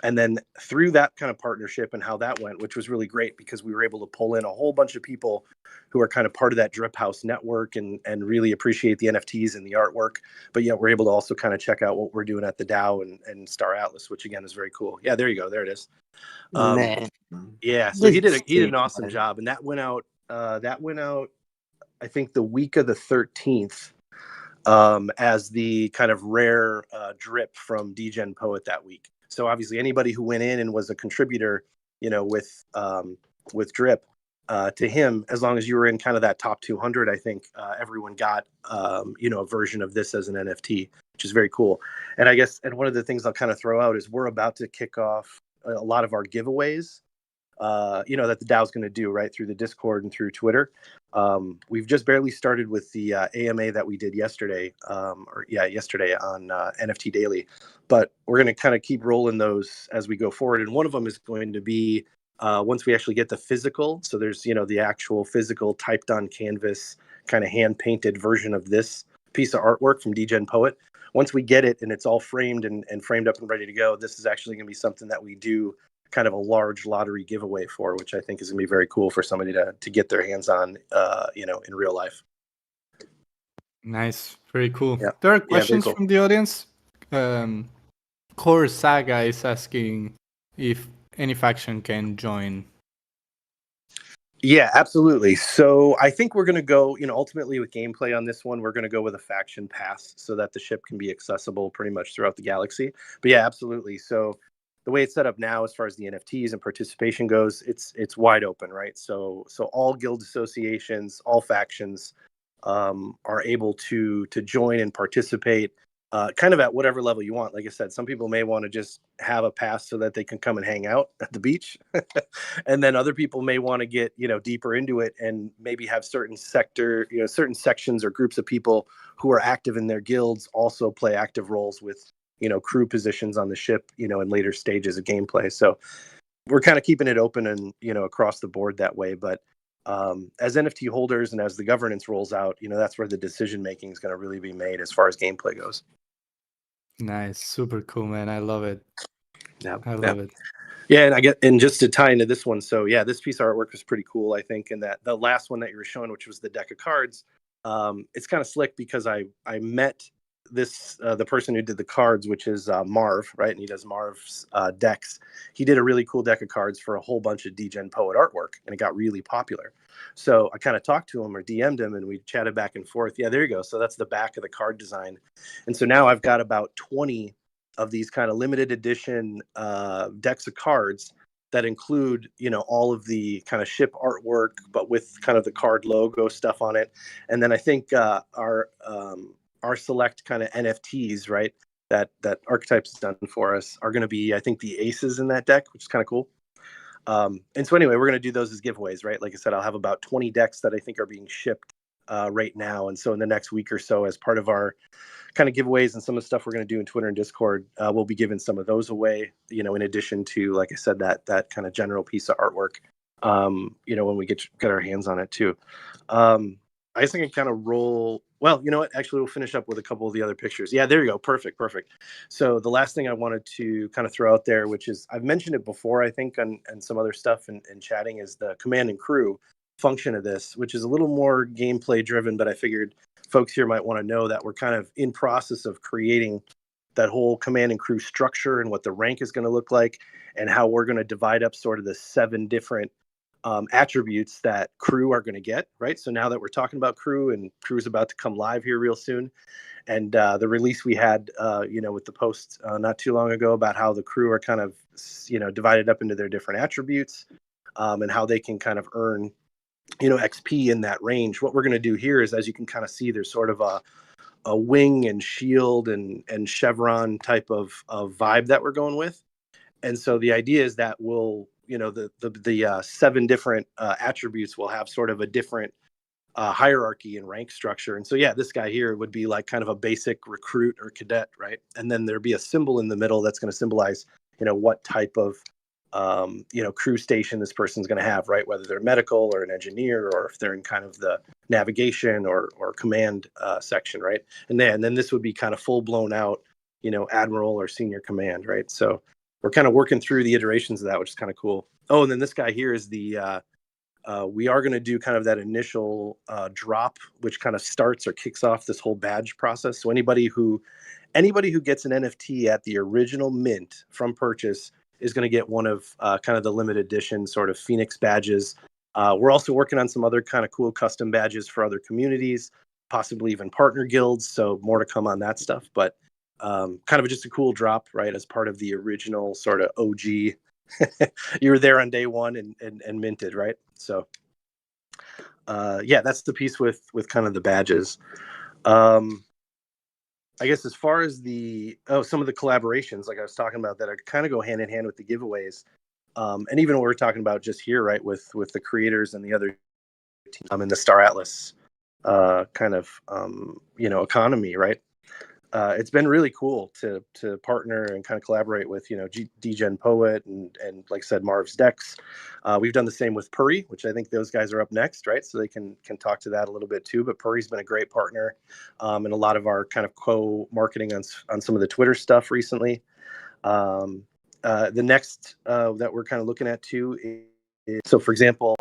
And then through that kind of partnership and how that went, which was really great because we were able to pull in a whole bunch of people who are kind of part of that Drip House network and really appreciate the NFTs and the artwork. But yet we're able to also kind of check out what we're doing at the DAO and Star Atlas, which again is very cool. Yeah, there you go. There it is. Man, Yeah, so this he did is he did an sick, awesome man. job, and that went out. I think the week of the 13th, as the kind of rare drip from Degen Poet that week. So obviously, anybody who went in and was a contributor, with drip to him, as long as you were in kind of that top 200, I think everyone got a version of this as an NFT, which is very cool. And I guess, and one of the things I'll kind of throw out is we're about to kick off a lot of our giveaways that the DAO's going to do right through the Discord and through Twitter. We've just barely started with the AMA that we did yesterday, yesterday on NFT Daily, but we're going to kind of keep rolling those as we go forward. And one of them is going to be once we actually get the physical. So there's, the actual physical typed on canvas, kind of hand painted version of this piece of artwork from Degen Poet. Once we get it and it's all framed and framed up and ready to go, this is actually going to be something that we do kind of a large lottery giveaway for, which I think is going to be very cool for somebody to get their hands on, in real life. Nice, very cool. Yeah. There are Yeah, very questions cool. from the audience. Core Saga is asking if any faction can join. Yeah, absolutely. So I think we're going to go, ultimately with gameplay on this one, we're going to go with a faction pass so that the ship can be accessible pretty much throughout the galaxy. But yeah, absolutely. So the way it's set up now, as far as the NFTs and participation goes, it's wide open, right? So all guild associations, all factions are able to join and participate. Kind of at whatever level you want. Like I said, some people may want to just have a pass so that they can come and hang out at the beach. And then other people may want to get, deeper into it and maybe have certain sections or groups of people who are active in their guilds also play active roles with, crew positions on the ship, in later stages of gameplay. So we're kind of keeping it open and, across the board that way. But as NFT holders and as the governance rolls out, that's where the decision making is going to really be made as far as gameplay goes. Nice, super cool, man. I love it. Yeah, I love it. Yeah, and just to tie into this one, so yeah, this piece of artwork was pretty cool, I think. And that the last one that you were showing, which was the deck of cards, it's kind of slick because I met this the person who did the cards, which is Marv, right? And he does Marv's decks. He did a really cool deck of cards for a whole bunch of Degen Poet artwork, and it got really popular. So I kind of talked to him or DM'd him, and we chatted back and forth. Yeah, there you go. So that's the back of the card design, and so now I've got about 20 of these kind of limited edition decks of cards that include, all of the kind of ship artwork, but with kind of the card logo stuff on it. And then I think our select kind of NFTs, right, that Archetypes has done for us are going to be, I think, the aces in that deck, which is kind of cool. And so anyway, we're going to do those as giveaways, right? Like I said, I'll have about 20 decks that I think are being shipped right now. And so in the next week or so, as part of our kind of giveaways and some of the stuff we're going to do in Twitter and Discord, we'll be giving some of those away, in addition to, like I said, that kind of general piece of artwork, when we get our hands on it too. I guess I can kind of roll. Well, you know what? Actually, we'll finish up with a couple of the other pictures. Yeah, there you go. Perfect. So the last thing I wanted to kind of throw out there, which is I've mentioned it before, I think, and some other stuff and chatting, is the command and crew function of this, which is a little more gameplay driven, but I figured folks here might want to know that we're kind of in process of creating that whole command and crew structure and what the rank is going to look like, and how we're going to divide up sort of the 7 different attributes that crew are going to get, right? So now that we're talking about crew, and crew is about to come live here real soon, and the release we had, with the post not too long ago about how the crew are kind of, divided up into their different attributes, and how they can kind of earn, XP in that range. What we're going to do here is, as you can kind of see, there's sort of a wing and shield and chevron type of vibe that we're going with. And so the idea is that we'll, the 7 different attributes will have sort of a different hierarchy and rank structure. And so, yeah, this guy here would be like kind of a basic recruit or cadet, right? And then there'd be a symbol in the middle that's going to symbolize, what type of, crew station this person's going to have, right? Whether they're medical or an engineer, or if they're in kind of the navigation or command section, right? And then this would be kind of full blown out, admiral or senior command, right? So we're kind of working through the iterations of that, which is kind of cool. Oh, and then this guy here is the we are going to do kind of that initial drop, which kind of starts or kicks off this whole badge process. So anybody who gets an NFT at the original mint from purchase is going to get one of kind of the limited edition sort of Phoenix badges. We're also working on some other kind of cool custom badges for other communities, possibly even partner guilds. So more to come on that stuff. But kind of just a cool drop, right, as part of the original sort of OG. You were there on day one and minted, right? So that's the piece with kind of the badges. I guess as far as some of the collaborations, like I was talking about, that are kind of go hand in hand with the giveaways, and even what we're talking about just here, right, with the creators and the other teams in the Star Atlas kind of economy, right? It's been really cool to partner and kind of collaborate with, DGen Poet and like I said, Marv's Decks. We've done the same with Puri, which I think those guys are up next, right? So they can talk to that a little bit too. But Puri's been a great partner in a lot of our kind of co-marketing on some of the Twitter stuff recently. The next that we're kind of looking at too is, so for example,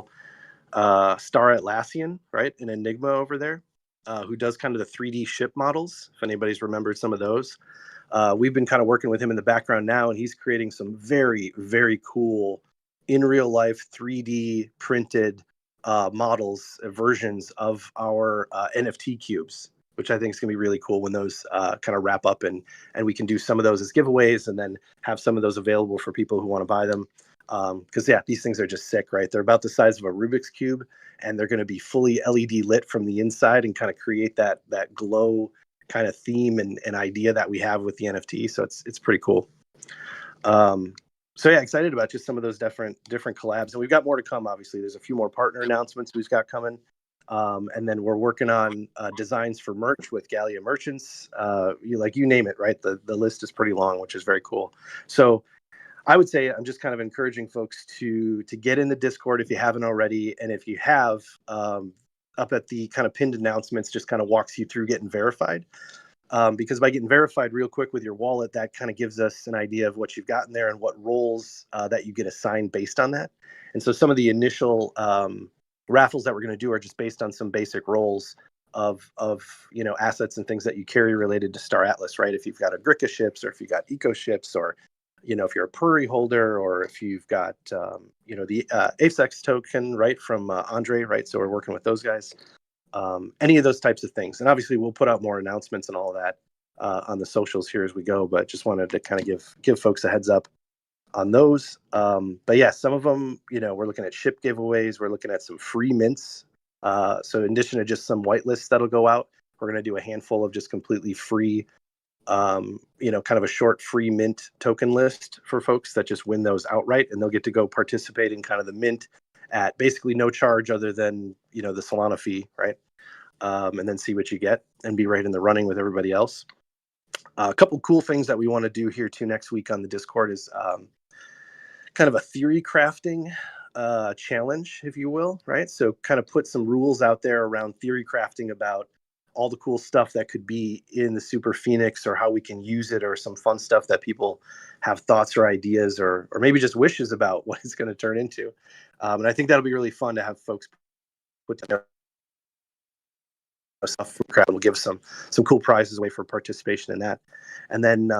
Star Atlassian, right? An Enigma over there. Who does kind of the 3D ship models, if anybody's remembered some of those. We've been kind of working with him in the background now, and he's creating some very, very cool in real life 3D printed models, versions of our NFT cubes, which I think is going to be really cool when those kind of wrap up, and we can do some of those as giveaways, and then have some of those available for people who want to buy them. Because these things are just sick, right? They're about the size of a Rubik's Cube, and they're going to be fully LED lit from the inside and kind of create that glow kind of theme and idea that we have with the NFT. So it's pretty cool. Excited about just some of those different collabs, and we've got more to come. Obviously, there's a few more partner announcements we've got coming, and then we're working on designs for merch with Gallia Merchants. You name it, right? The list is pretty long, which is very cool. So I would say I'm just kind of encouraging folks to get in the Discord if you haven't already. And if you have, up at the kind of pinned announcements, just kind of walks you through getting verified. Because by getting verified real quick with your wallet, that kind of gives us an idea of what you've gotten there and what roles that you get assigned based on that. And so some of the initial raffles that we're going to do are just based on some basic roles of assets and things that you carry related to Star Atlas, right? If you've got Agrica ships, or if you've got eco ships, or if you're a Puri holder, or if you've got, the ASEX token, right, from Andre, right? So we're working with those guys. Any of those types of things. And obviously we'll put out more announcements and all of that on the socials here as we go, but just wanted to kind of give folks a heads up on those. But yeah, some of them, we're looking at ship giveaways. We're looking at some free mints. So in addition to just some whitelists that'll go out, we're going to do a handful of just completely free, kind of a short free mint token list for folks that just win those outright, and they'll get to go participate in kind of the mint at basically no charge other than, the Solana fee, right? And then see what you get and be right in the running with everybody else. A couple cool things that we want to do here too next week on the Discord is kind of a theory crafting challenge, if you will, right? So kind of put some rules out there around theory crafting about all the cool stuff that could be in the Super Phoenix, or how we can use it, or some fun stuff that people have thoughts or ideas, or maybe just wishes about what it's going to turn into. And I think that'll be really fun to have folks put together stuff from the crowd. We'll give some cool prizes away for participation in that. And then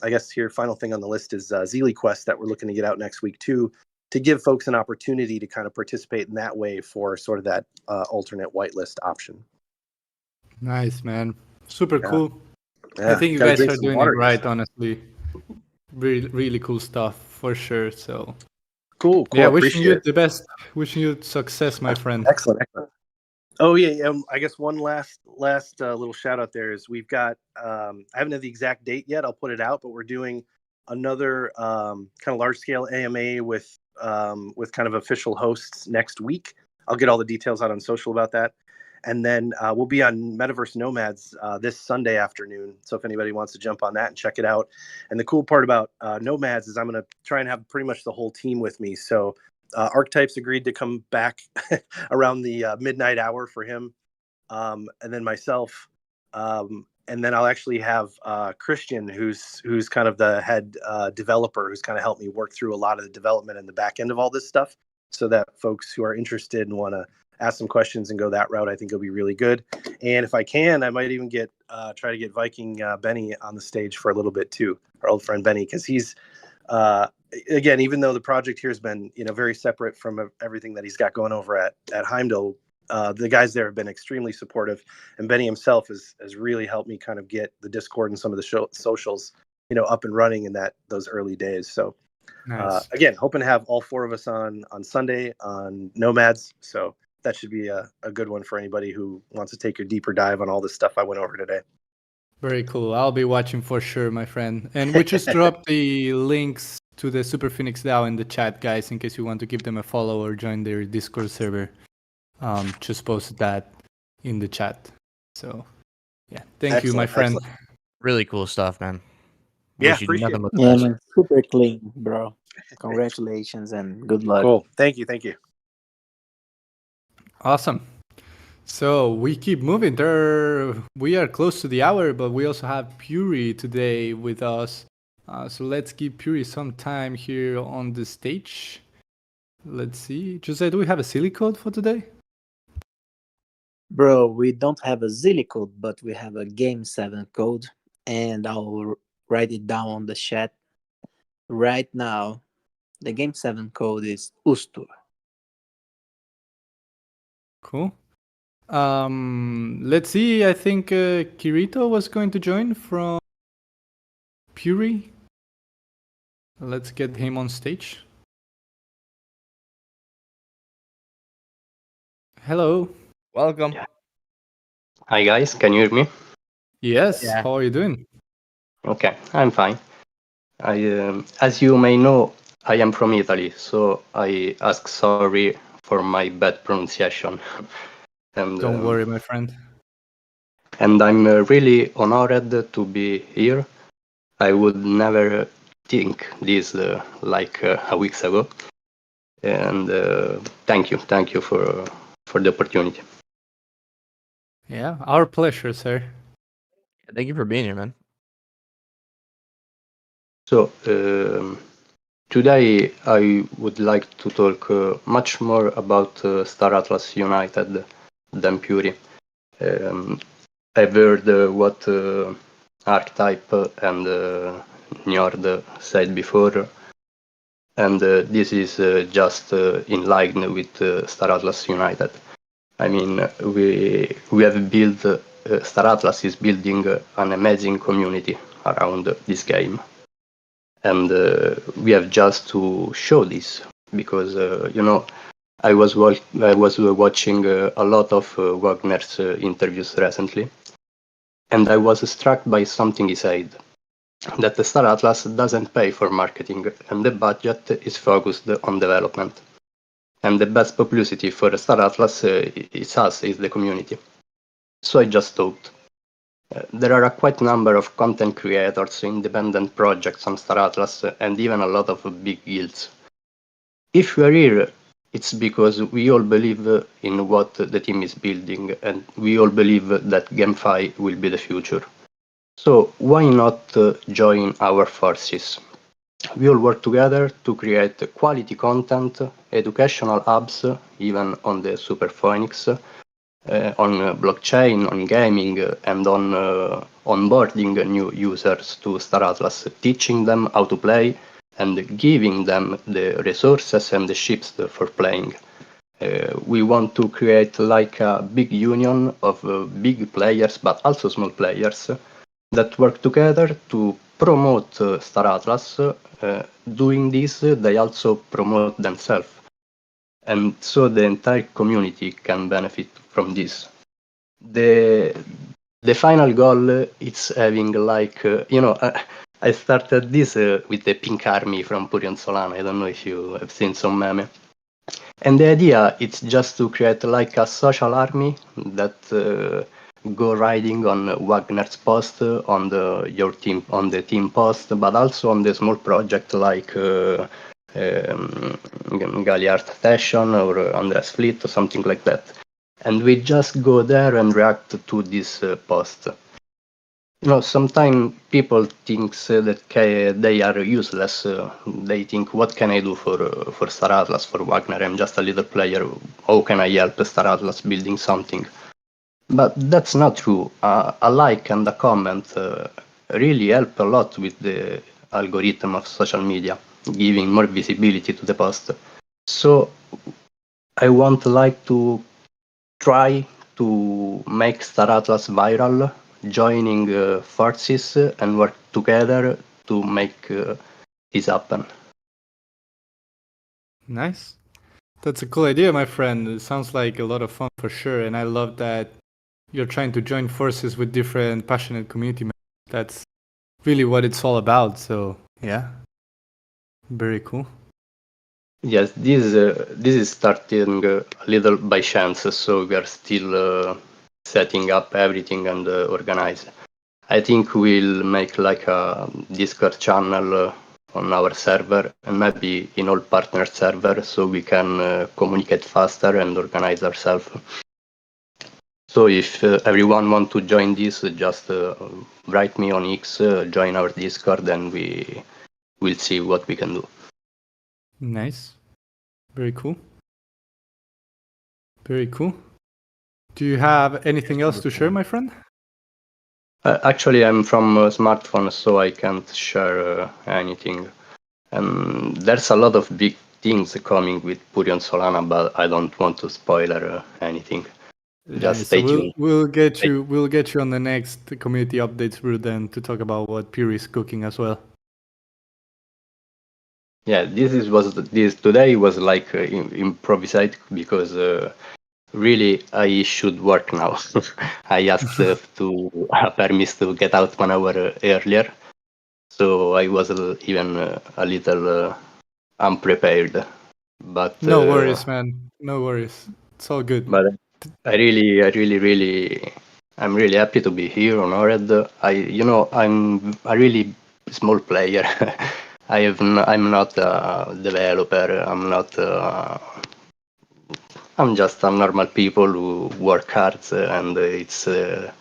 I guess here, final thing on the list is Zeely Quest that we're looking to get out next week too, to give folks an opportunity to kind of participate in that way for sort of that alternate whitelist option. Nice, man. Super Yeah. cool. Yeah, I think you gotta guys drink are some doing water it next right, time. honestly. Really, really cool stuff for sure. So Cool. yeah, wishing Appreciate you it. the best. Wishing you success, my friend. Excellent. Oh yeah. I guess one last little shout out there is we've got. I haven't had the exact date yet. I'll put it out, but we're doing another kind of large scale AMA with kind of official hosts next week. I'll get all the details out on social about that. And then we'll be on Metaverse Nomads this Sunday afternoon. So if anybody wants to jump on that and check it out. And the cool part about Nomads is I'm going to try and have pretty much the whole team with me. So Archetypes agreed to come back around the midnight hour for him. And then myself. And then I'll actually have Christian, who's kind of the head developer, who's kind of helped me work through a lot of the development and the back end of all this stuff, so that folks who are interested and want to ask some questions and go that route, I think it'll be really good. And if I can, I might even try to get Viking Benny on the stage for a little bit too, our old friend Benny, because he's again, even though the project here has been very separate from everything that he's got going over at Heimdall. The guys there have been extremely supportive, and Benny himself has really helped me kind of get the Discord and some of the socials, up and running in those early days. So, Nice. again, hoping to have all four of us on Sunday on Nomads. So that should be a good one for anybody who wants to take a deeper dive on all the stuff I went over today. Very cool. I'll be watching for sure, my friend. And we just dropped the links to the Super Phoenix DAO in the chat, guys, in case you want to give them a follow or join their Discord server. Just posted that in the chat. So, yeah, thank you, my friend. Excellent. Really cool stuff, man. Yeah, Wish you appreciate nothing but the Yeah, best. man, super clean, bro. Congratulations and good luck. Cool. Thank you. Awesome. So we keep moving. We are close to the hour, but we also have Puri today with us. So let's give Puri some time here on the stage. Let's see. Jose, do we have a silly code for today? Bro, we don't have a Zilli code, but we have a Game 7 code, and I'll write it down on the chat right now. The Game 7 code is Ustur. Cool. Let's see. I think Kirito was going to join from Puri. Let's get him on stage. Hello. Welcome. Yeah. Hi guys, can you hear me? Yes. Yeah. How are you doing? Okay, I'm fine. As you may know, I am from Italy, so I ask sorry for my bad pronunciation. And Don't worry, my friend. And I'm really honored to be here. I would never think this like a week ago. And thank you for the opportunity. Yeah, our pleasure, sir. Thank you for being here, man. So today I would like to talk much more about Star Atlas United than Puri. I've heard what Archetype and Njord said before, and this is just in line with Star Atlas United. I mean, we have built, Star Atlas is building an amazing community around this game. And we have just to show this because, I was watching a lot of Wagner's interviews recently, and I was struck by something he said, that the Star Atlas doesn't pay for marketing and the budget is focused on development. And the best publicity for Star Atlas is us, is the community. So I just thought, there are a quite number of content creators, independent projects on Star Atlas, and even a lot of big guilds. If we are here, it's because we all believe in what the team is building, and we all believe that GameFi will be the future. So why not join our forces? We all work together to create quality content, educational hubs, even on the Super Phoenix, on blockchain, on gaming, and on onboarding new users to Star Atlas, teaching them how to play and giving them the resources and the chips for playing. We want to create like a big union of big players, but also small players that work together to promote Star Atlas. Doing this, they also promote themselves, and so the entire community can benefit from this. The the final goal is having like I started this with the Pink Army from Purion Solana. I don't know if you have seen some meme. And the idea it's just to create like a social army that go riding on Wagner's post, on the team post, but also on the small project like Galliard Station or Andreas Fleet or something like that. And we just go there and react to this post. Sometimes people think that they are useless. They think, what can I do for Star Atlas, for Wagner? I'm just a little player. How can I help Star Atlas building something? But that's not true. A like and a comment really help a lot with the algorithm of social media, giving more visibility to the post. So I want like to try to make Star Atlas viral, joining forces and work together to make this happen. Nice. That's a cool idea, my friend. It sounds like a lot of fun for sure, and I love that you're trying to join forces with different passionate community members. That's really what it's all about. So yeah, very cool. Yes, this is starting a little by chance, so we are still setting up everything and organize. I think we'll make like a Discord channel on our server and maybe in all partner servers so we can communicate faster and organize ourselves. So if everyone want to join this, just write me on X, join our Discord, and we will see what we can do. Nice. Very cool. Very cool. Do you have anything else to share, my friend? Actually, I'm from a smartphone, so I can't share anything. And there's a lot of big things coming with Purion Solana, but I don't want to spoiler anything. Just So stay tuned. we'll get you on the next community updates brew then to talk about what Pure is cooking as well. Yeah, this today was like improvised because really I should work now. I asked to permit to get out 1 hour earlier, so I was even a little unprepared. But No worries, man. No worries. It's all good. but I'm really happy to be here on Ored. I'm a really small player. I'm not a developer. I'm just a normal people who work hard and it's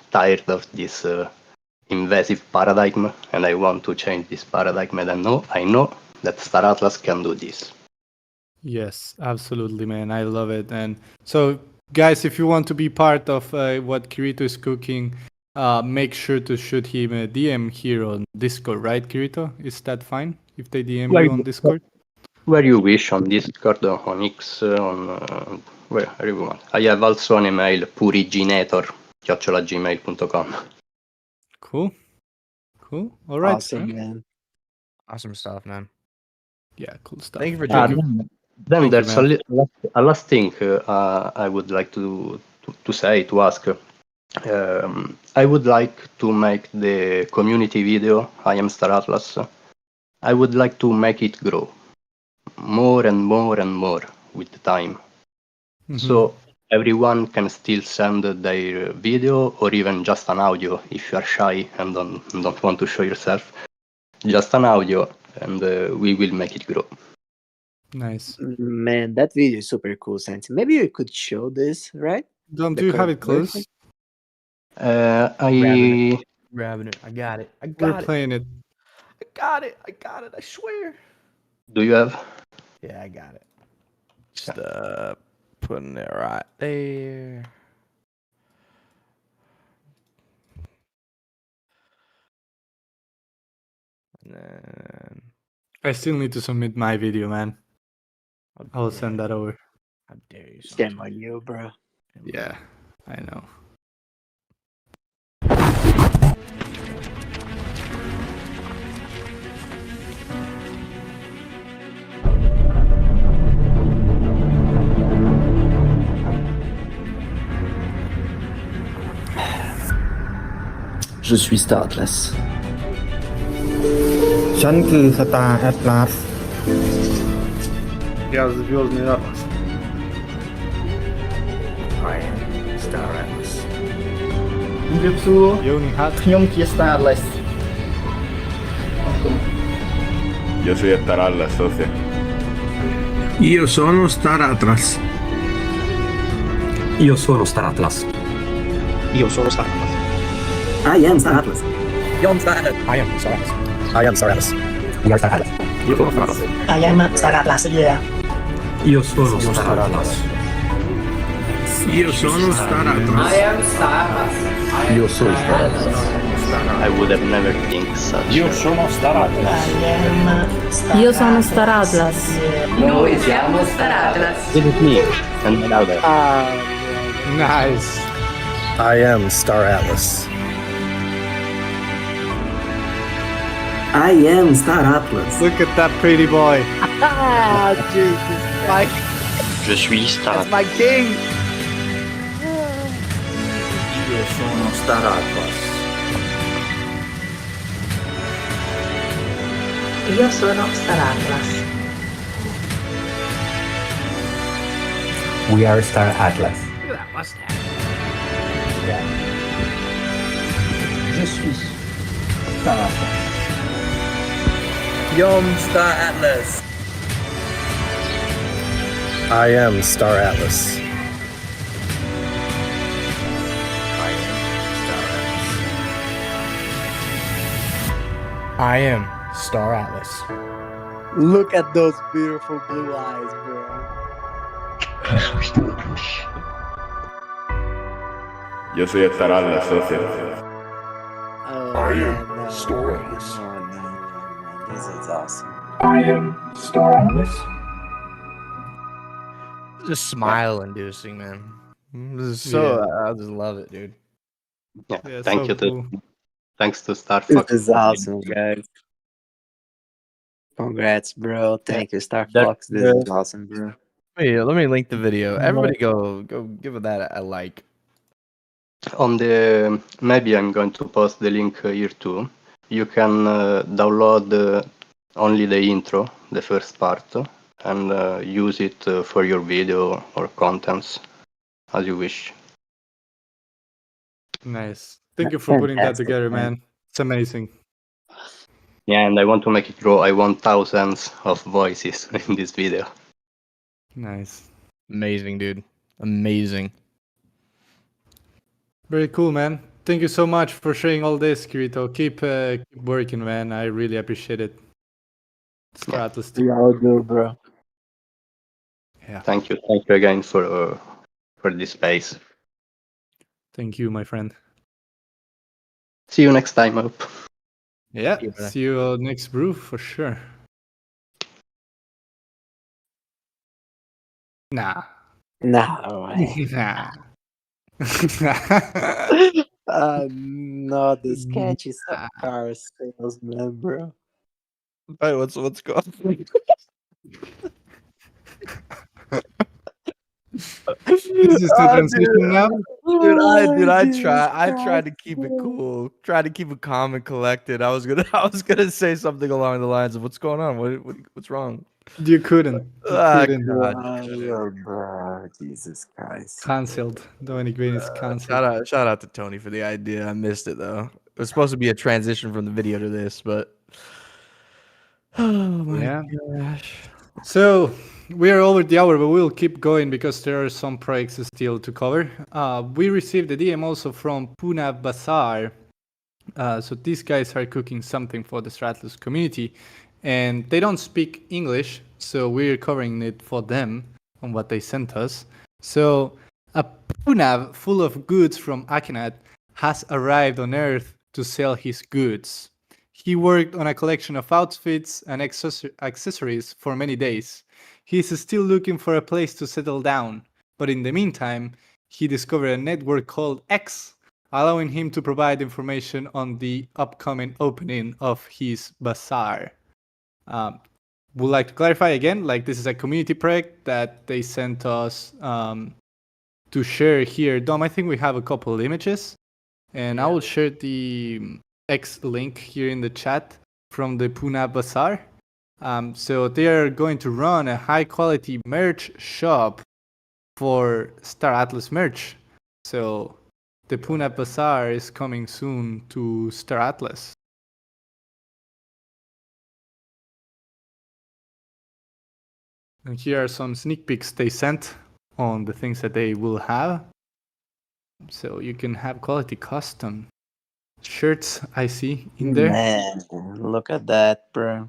tired of this invasive paradigm, and I want to change this paradigm. And I know that Star Atlas can do this. Yes, absolutely, man. I love it. And so, guys, if you want to be part of what Kirito is cooking, make sure to shoot him a DM here on Discord, right, Kirito? Is that fine if they DM Where you on Discord? where you wish, on Discord, on X, on wherever you want. I have also an email, puriginator@gmail.com. Cool. All right. Awesome, man. Awesome stuff, man. Yeah, cool stuff. Thank you for Thank joining. you. Then Thank you, there's man. a last thing I would like to ask. I would like to make the community video, I am Star Atlas. I would like to make it grow more and more and more with the time. Mhm. So everyone can still send their video or even just an audio if you are shy and don't want to show yourself. Just an audio, and we will make it grow. Nice. Man, that video is super cool, Santi. Maybe you could show this, right? Dom, The do you have current it close? version? Grabbing I Grabbing it. I got it. We're playing it. I got it. I swear. Do you have? Yeah, I got it. Just putting it right there. I still need to submit my video, man. I will send that over. How dare you? Shame on you, bro. Yeah, I know. Je suis Star Atlas. ฉันคือ Star Atlas Я звездный Атлас. I am Star Atlas. ជំរាបសួរ Юный хат. ខ្ញុំជា Star Atlas Yo soy Star Atlas, socio. Io sono Star Atlas. Io sono Star Atlas. Io sono Star Atlas I am Star Atlas. I am Star Atlas. I am Star Atlas. I am Star Atlas. We are Star Atlas. Io sono Star Atlas. I am Star Atlas, yeah. Io sono Star Atlas. Io sono Star Atlas. Io sono Star Atlas. I would have never think such. Io sono Star Atlas. Io sono Star Atlas. Noi siamo Star Atlas. Visit me and another. Nice. I am Star Atlas. I am Star Atlas. Look at that pretty boy. Ah, Jesus. Je suis Star That's my king. Io sono Star Atlas. Io sono Star Atlas. We are Star Atlas. Look at that mustache. Je suis Star Atlas. Yom Star Atlas. I am Star Atlas. I am Star Atlas. Look at those beautiful blue eyes, bro. Yo soy Star Atlas, socio. Oh, I am Star Atlas. Oh, no. This is awesome. I am Star Atlas. Just smile inducing, man. This is so. I just love it, dude. Yeah, Yeah, thank so you to cool. thanks to Star This Fox. is awesome, guys. Congrats, bro. Thank you, Star Fox. This is awesome, bro. Hey, let me link the video. Everybody go give that a like. On the maybe I'm going to post the link here too. You can download only the intro, the first part, and use it for your video or contents as you wish. Nice. Thank you for putting that Fantastic, together, man. man. It's amazing. Yeah, and I want to make it grow. I want thousands of voices in this video. Nice. Amazing, dude. Amazing. Very cool, man. Thank you so much for sharing all this, Kirito. Keep working, man. I really appreciate it. Star Atlas We all do, bro. Yeah. Thank you again for this space. Thank you, my friend. See you next time, Hope. Yeah. you, brother. See you next brew for sure. Nah. No way. Nah. No, this sketchy car salesman, bro. Right, what's going on? This is the transition now. Dude, I Jesus tried to Christ, keep it bro. cool, tried to keep it calm and collected. I was gonna say something along the lines of what's going on, what's wrong? You couldn't. You Ah, couldn't. God. Bro, Jesus Christ. Cancelled. Dominic Green is cancelled. Shout out to Tony for the idea. I missed it though. It was supposed to be a transition from the video to this, but oh my gosh. So we are over the hour, but we'll keep going because there are some projects still to cover. We received a DM also from Puna Bazaar. So these guys are cooking something for the Stratless community, and they don't speak English, so we're covering it for them on what they sent us. So a Punav full of goods from Akhenaten has arrived on Earth to sell his goods. He worked on a collection of outfits and accessories for many days. He is still looking for a place to settle down, but in the meantime, he discovered a network called X, allowing him to provide information on the upcoming opening of his bazaar. Would like to clarify again, like this is a community project that they sent us to share here. Dom, I think we have a couple images, and I will share the X link here in the chat from the Pune Bazaar. So they are going to run a high quality merch shop for Star Atlas merch. So the Pune Bazaar is coming soon to Star Atlas. And here are some sneak peeks they sent on the things that they will have. So you can have quality custom shirts, I see, in there. Man, look at that, bro.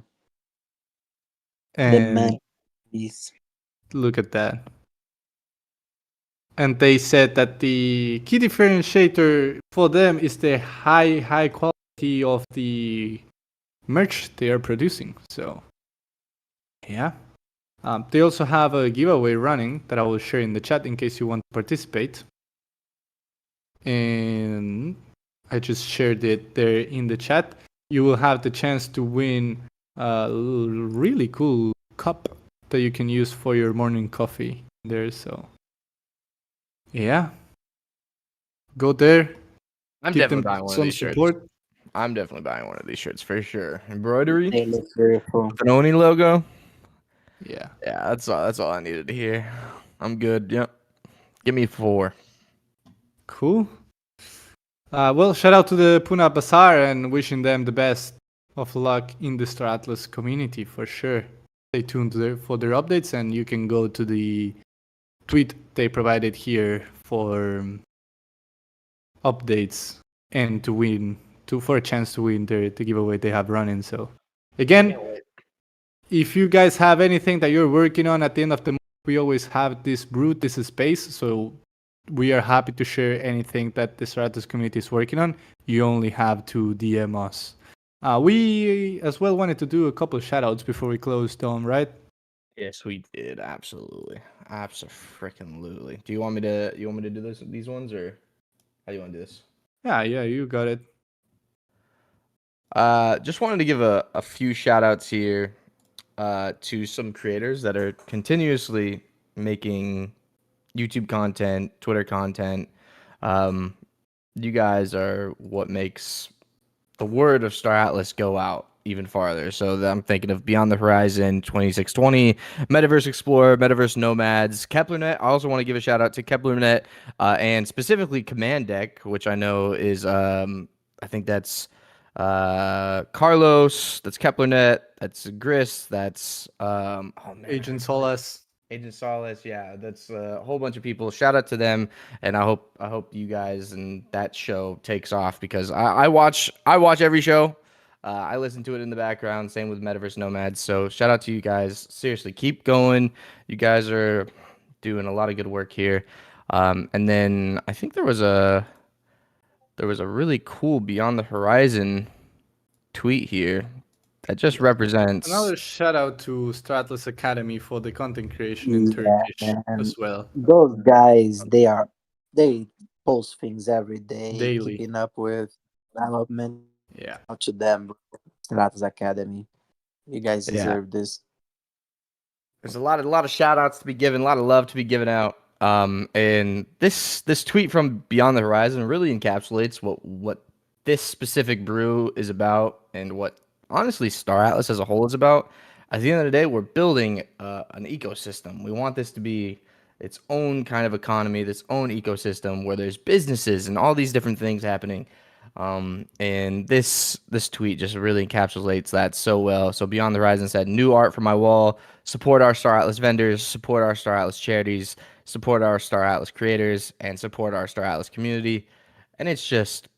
And look at that. And they said that the key differentiator for them is the high quality of the merch they are producing. So, yeah. They also have a giveaway running that I will share in the chat in case you want to participate. And I just shared it there in the chat. You will have the chance to win a really cool cup that you can use for your morning coffee there. So, yeah. Go there. I'm Give definitely them buying one of some these shirts. support. I'm definitely buying one of these shirts for sure. Embroidery, They look very cool. with an Oni logo. Yeah. Yeah, that's all I needed to hear. I'm good. Yep. Give me 4. Cool. Well, shout out to the Pune Bazaar and wishing them the best of luck in the Star Atlas community for sure. Stay tuned for their updates, and you can go to the tweet they provided here for updates and to win for a chance to win the giveaway they have running. So again, if you guys have anything that you're working on at the end of the month, we always have this space. So we are happy to share anything that the Star Atlas community is working on. You only have to DM us. We as well wanted to do a couple of shout outs before we close down, right? Yes, we did. Absolutely. Absolutely. Do you want me to do these ones, or how do you want to do this? Yeah, you got it. Just wanted to give a few shout outs here to some creators that are continuously making YouTube content, Twitter content. You guys are what makes the word of Star Atlas go out even farther. So I'm thinking of Beyond the Horizon, 2620, Metaverse Explorer, Metaverse Nomads, KeplerNet. I also want to give a shout out to KeplerNet and specifically Command Deck, which I know is I think that's Carlos, that's KeplerNet, that's Gris, that's Agent Solas. Agent Solace, yeah, that's a whole bunch of people. Shout out to them, and I hope you guys and that show takes off because I watch every show. I listen to it in the background. Same with Metaverse Nomads. So shout out to you guys. Seriously, keep going. You guys are doing a lot of good work here. And then I think there was a really cool Beyond the Horizon tweet here that just represents another shout out to Star Atlas Academy for the content creation in Turkish as well. Those guys, they post things every day, daily, keeping up with development. Yeah, out to them, Star Atlas Academy. You guys deserve this. There's a lot of shout outs to be given, a lot of love to be given out. And this tweet from Beyond the Horizon really encapsulates what this specific brew is about and what honestly Star Atlas as a whole is about. At the end of the day, we're building an ecosystem. We want this to be its own kind of economy, this own ecosystem where there's businesses and all these different things happening. And this tweet just really encapsulates that so well. So Beyond the Horizon said, "New art for my wall. Support our Star Atlas vendors. Support our Star Atlas charities. Support our Star Atlas creators, and support our Star Atlas community." And it's just.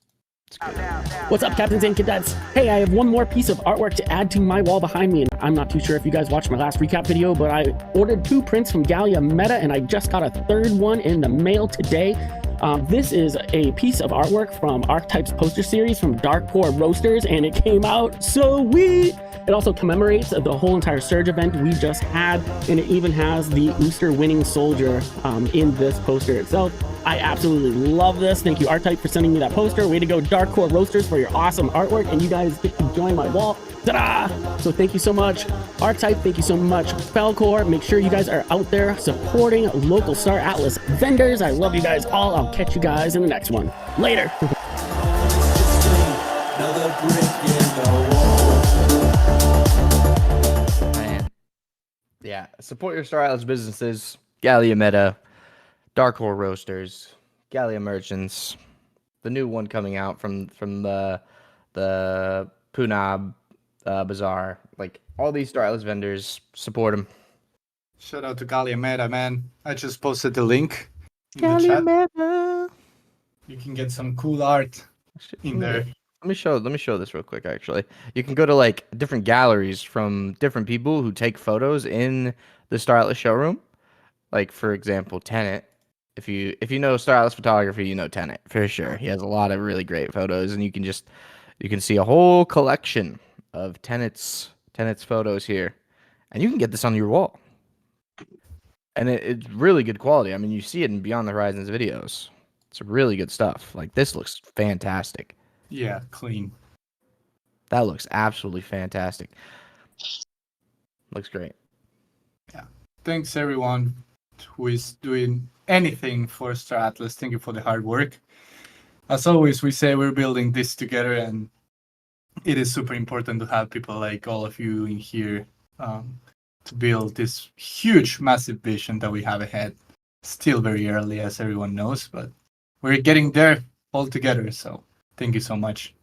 What's up, Captains and Cadets? Hey, I have one more piece of artwork to add to my wall behind me, and I'm not too sure if you guys watched my last recap video, but I ordered 2 prints from Gallia Meta, and I just got a 3rd one in the mail today. This is a piece of artwork from Archetype's poster series from Dark Pour Roasters, and it came out so sweet. It also commemorates the whole entire Surge event we just had, and it even has the Ooster winning soldier in this poster itself. I absolutely love this. Thank you, Archetype, for sending me that poster. Way to go, Dark Core Roasters, for your awesome artwork, and you guys get to join my wall. Ta-da! So thank you so much, Archetype. Thank you so much, Falcor. Make sure you guys are out there supporting local Star Atlas vendors. I love you guys all. I'll catch you guys in the next one. Later. Man. Yeah, support your Star Atlas businesses. Gallia Meta, Dark Hole Roasters, Gallia Merchants, the new one coming out from the Punab Bazaar. Like all these Star Atlas vendors, support them. Shout out to Gallia Meta, man. I just posted the link in the chat. Meta. You can get some cool art in there. Let me show this real quick. Actually, you can go to like different galleries from different people who take photos in the Star Atlas showroom. Like for example, Tenet. If you know Star Atlas photography, you know Tenet for sure. He has a lot of really great photos, and you can see a whole collection of Tenet's photos here, and you can get this on your wall. And it's really good quality. I mean, you see it in Beyond the Horizons videos. It's really good stuff. Like this looks fantastic. Yeah, clean. That looks absolutely fantastic. Looks great. Yeah. Thanks everyone who is doing anything for Star Atlas. Thank you for the hard work. As always, we say we're building this together, and it is super important to have people like all of you in here to build this huge, massive vision that we have ahead. Still very early, as everyone knows, but we're getting there all together. So thank you so much.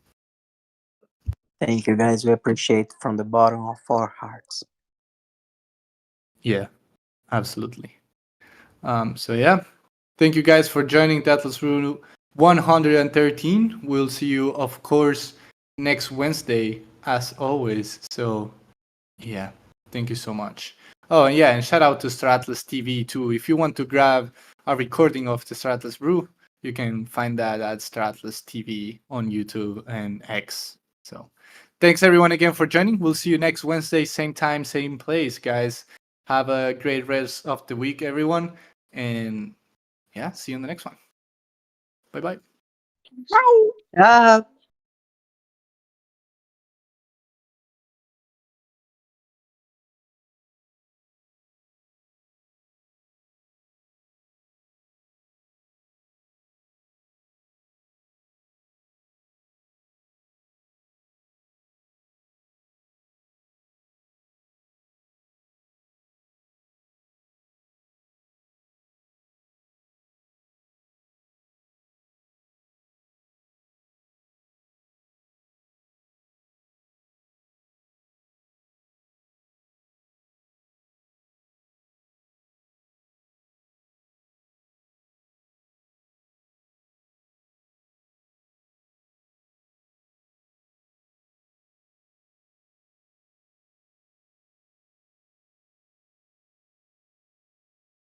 Thank you, guys. We appreciate from the bottom of our hearts. Yeah, absolutely. So yeah, thank you guys for joining the Atlas Brew 113. We'll see you, of course, next Wednesday, as always. So yeah, thank you so much. Oh, and yeah, and shout out to Star Atlas TV too. If you want to grab a recording of the Star Atlas Brew, you can find that at Star Atlas TV on YouTube and X. So thanks everyone again for joining. We'll see you next Wednesday, same time, same place, guys. Have a great rest of the week, everyone. And yeah, see you in the next one. Bye-bye. Bye.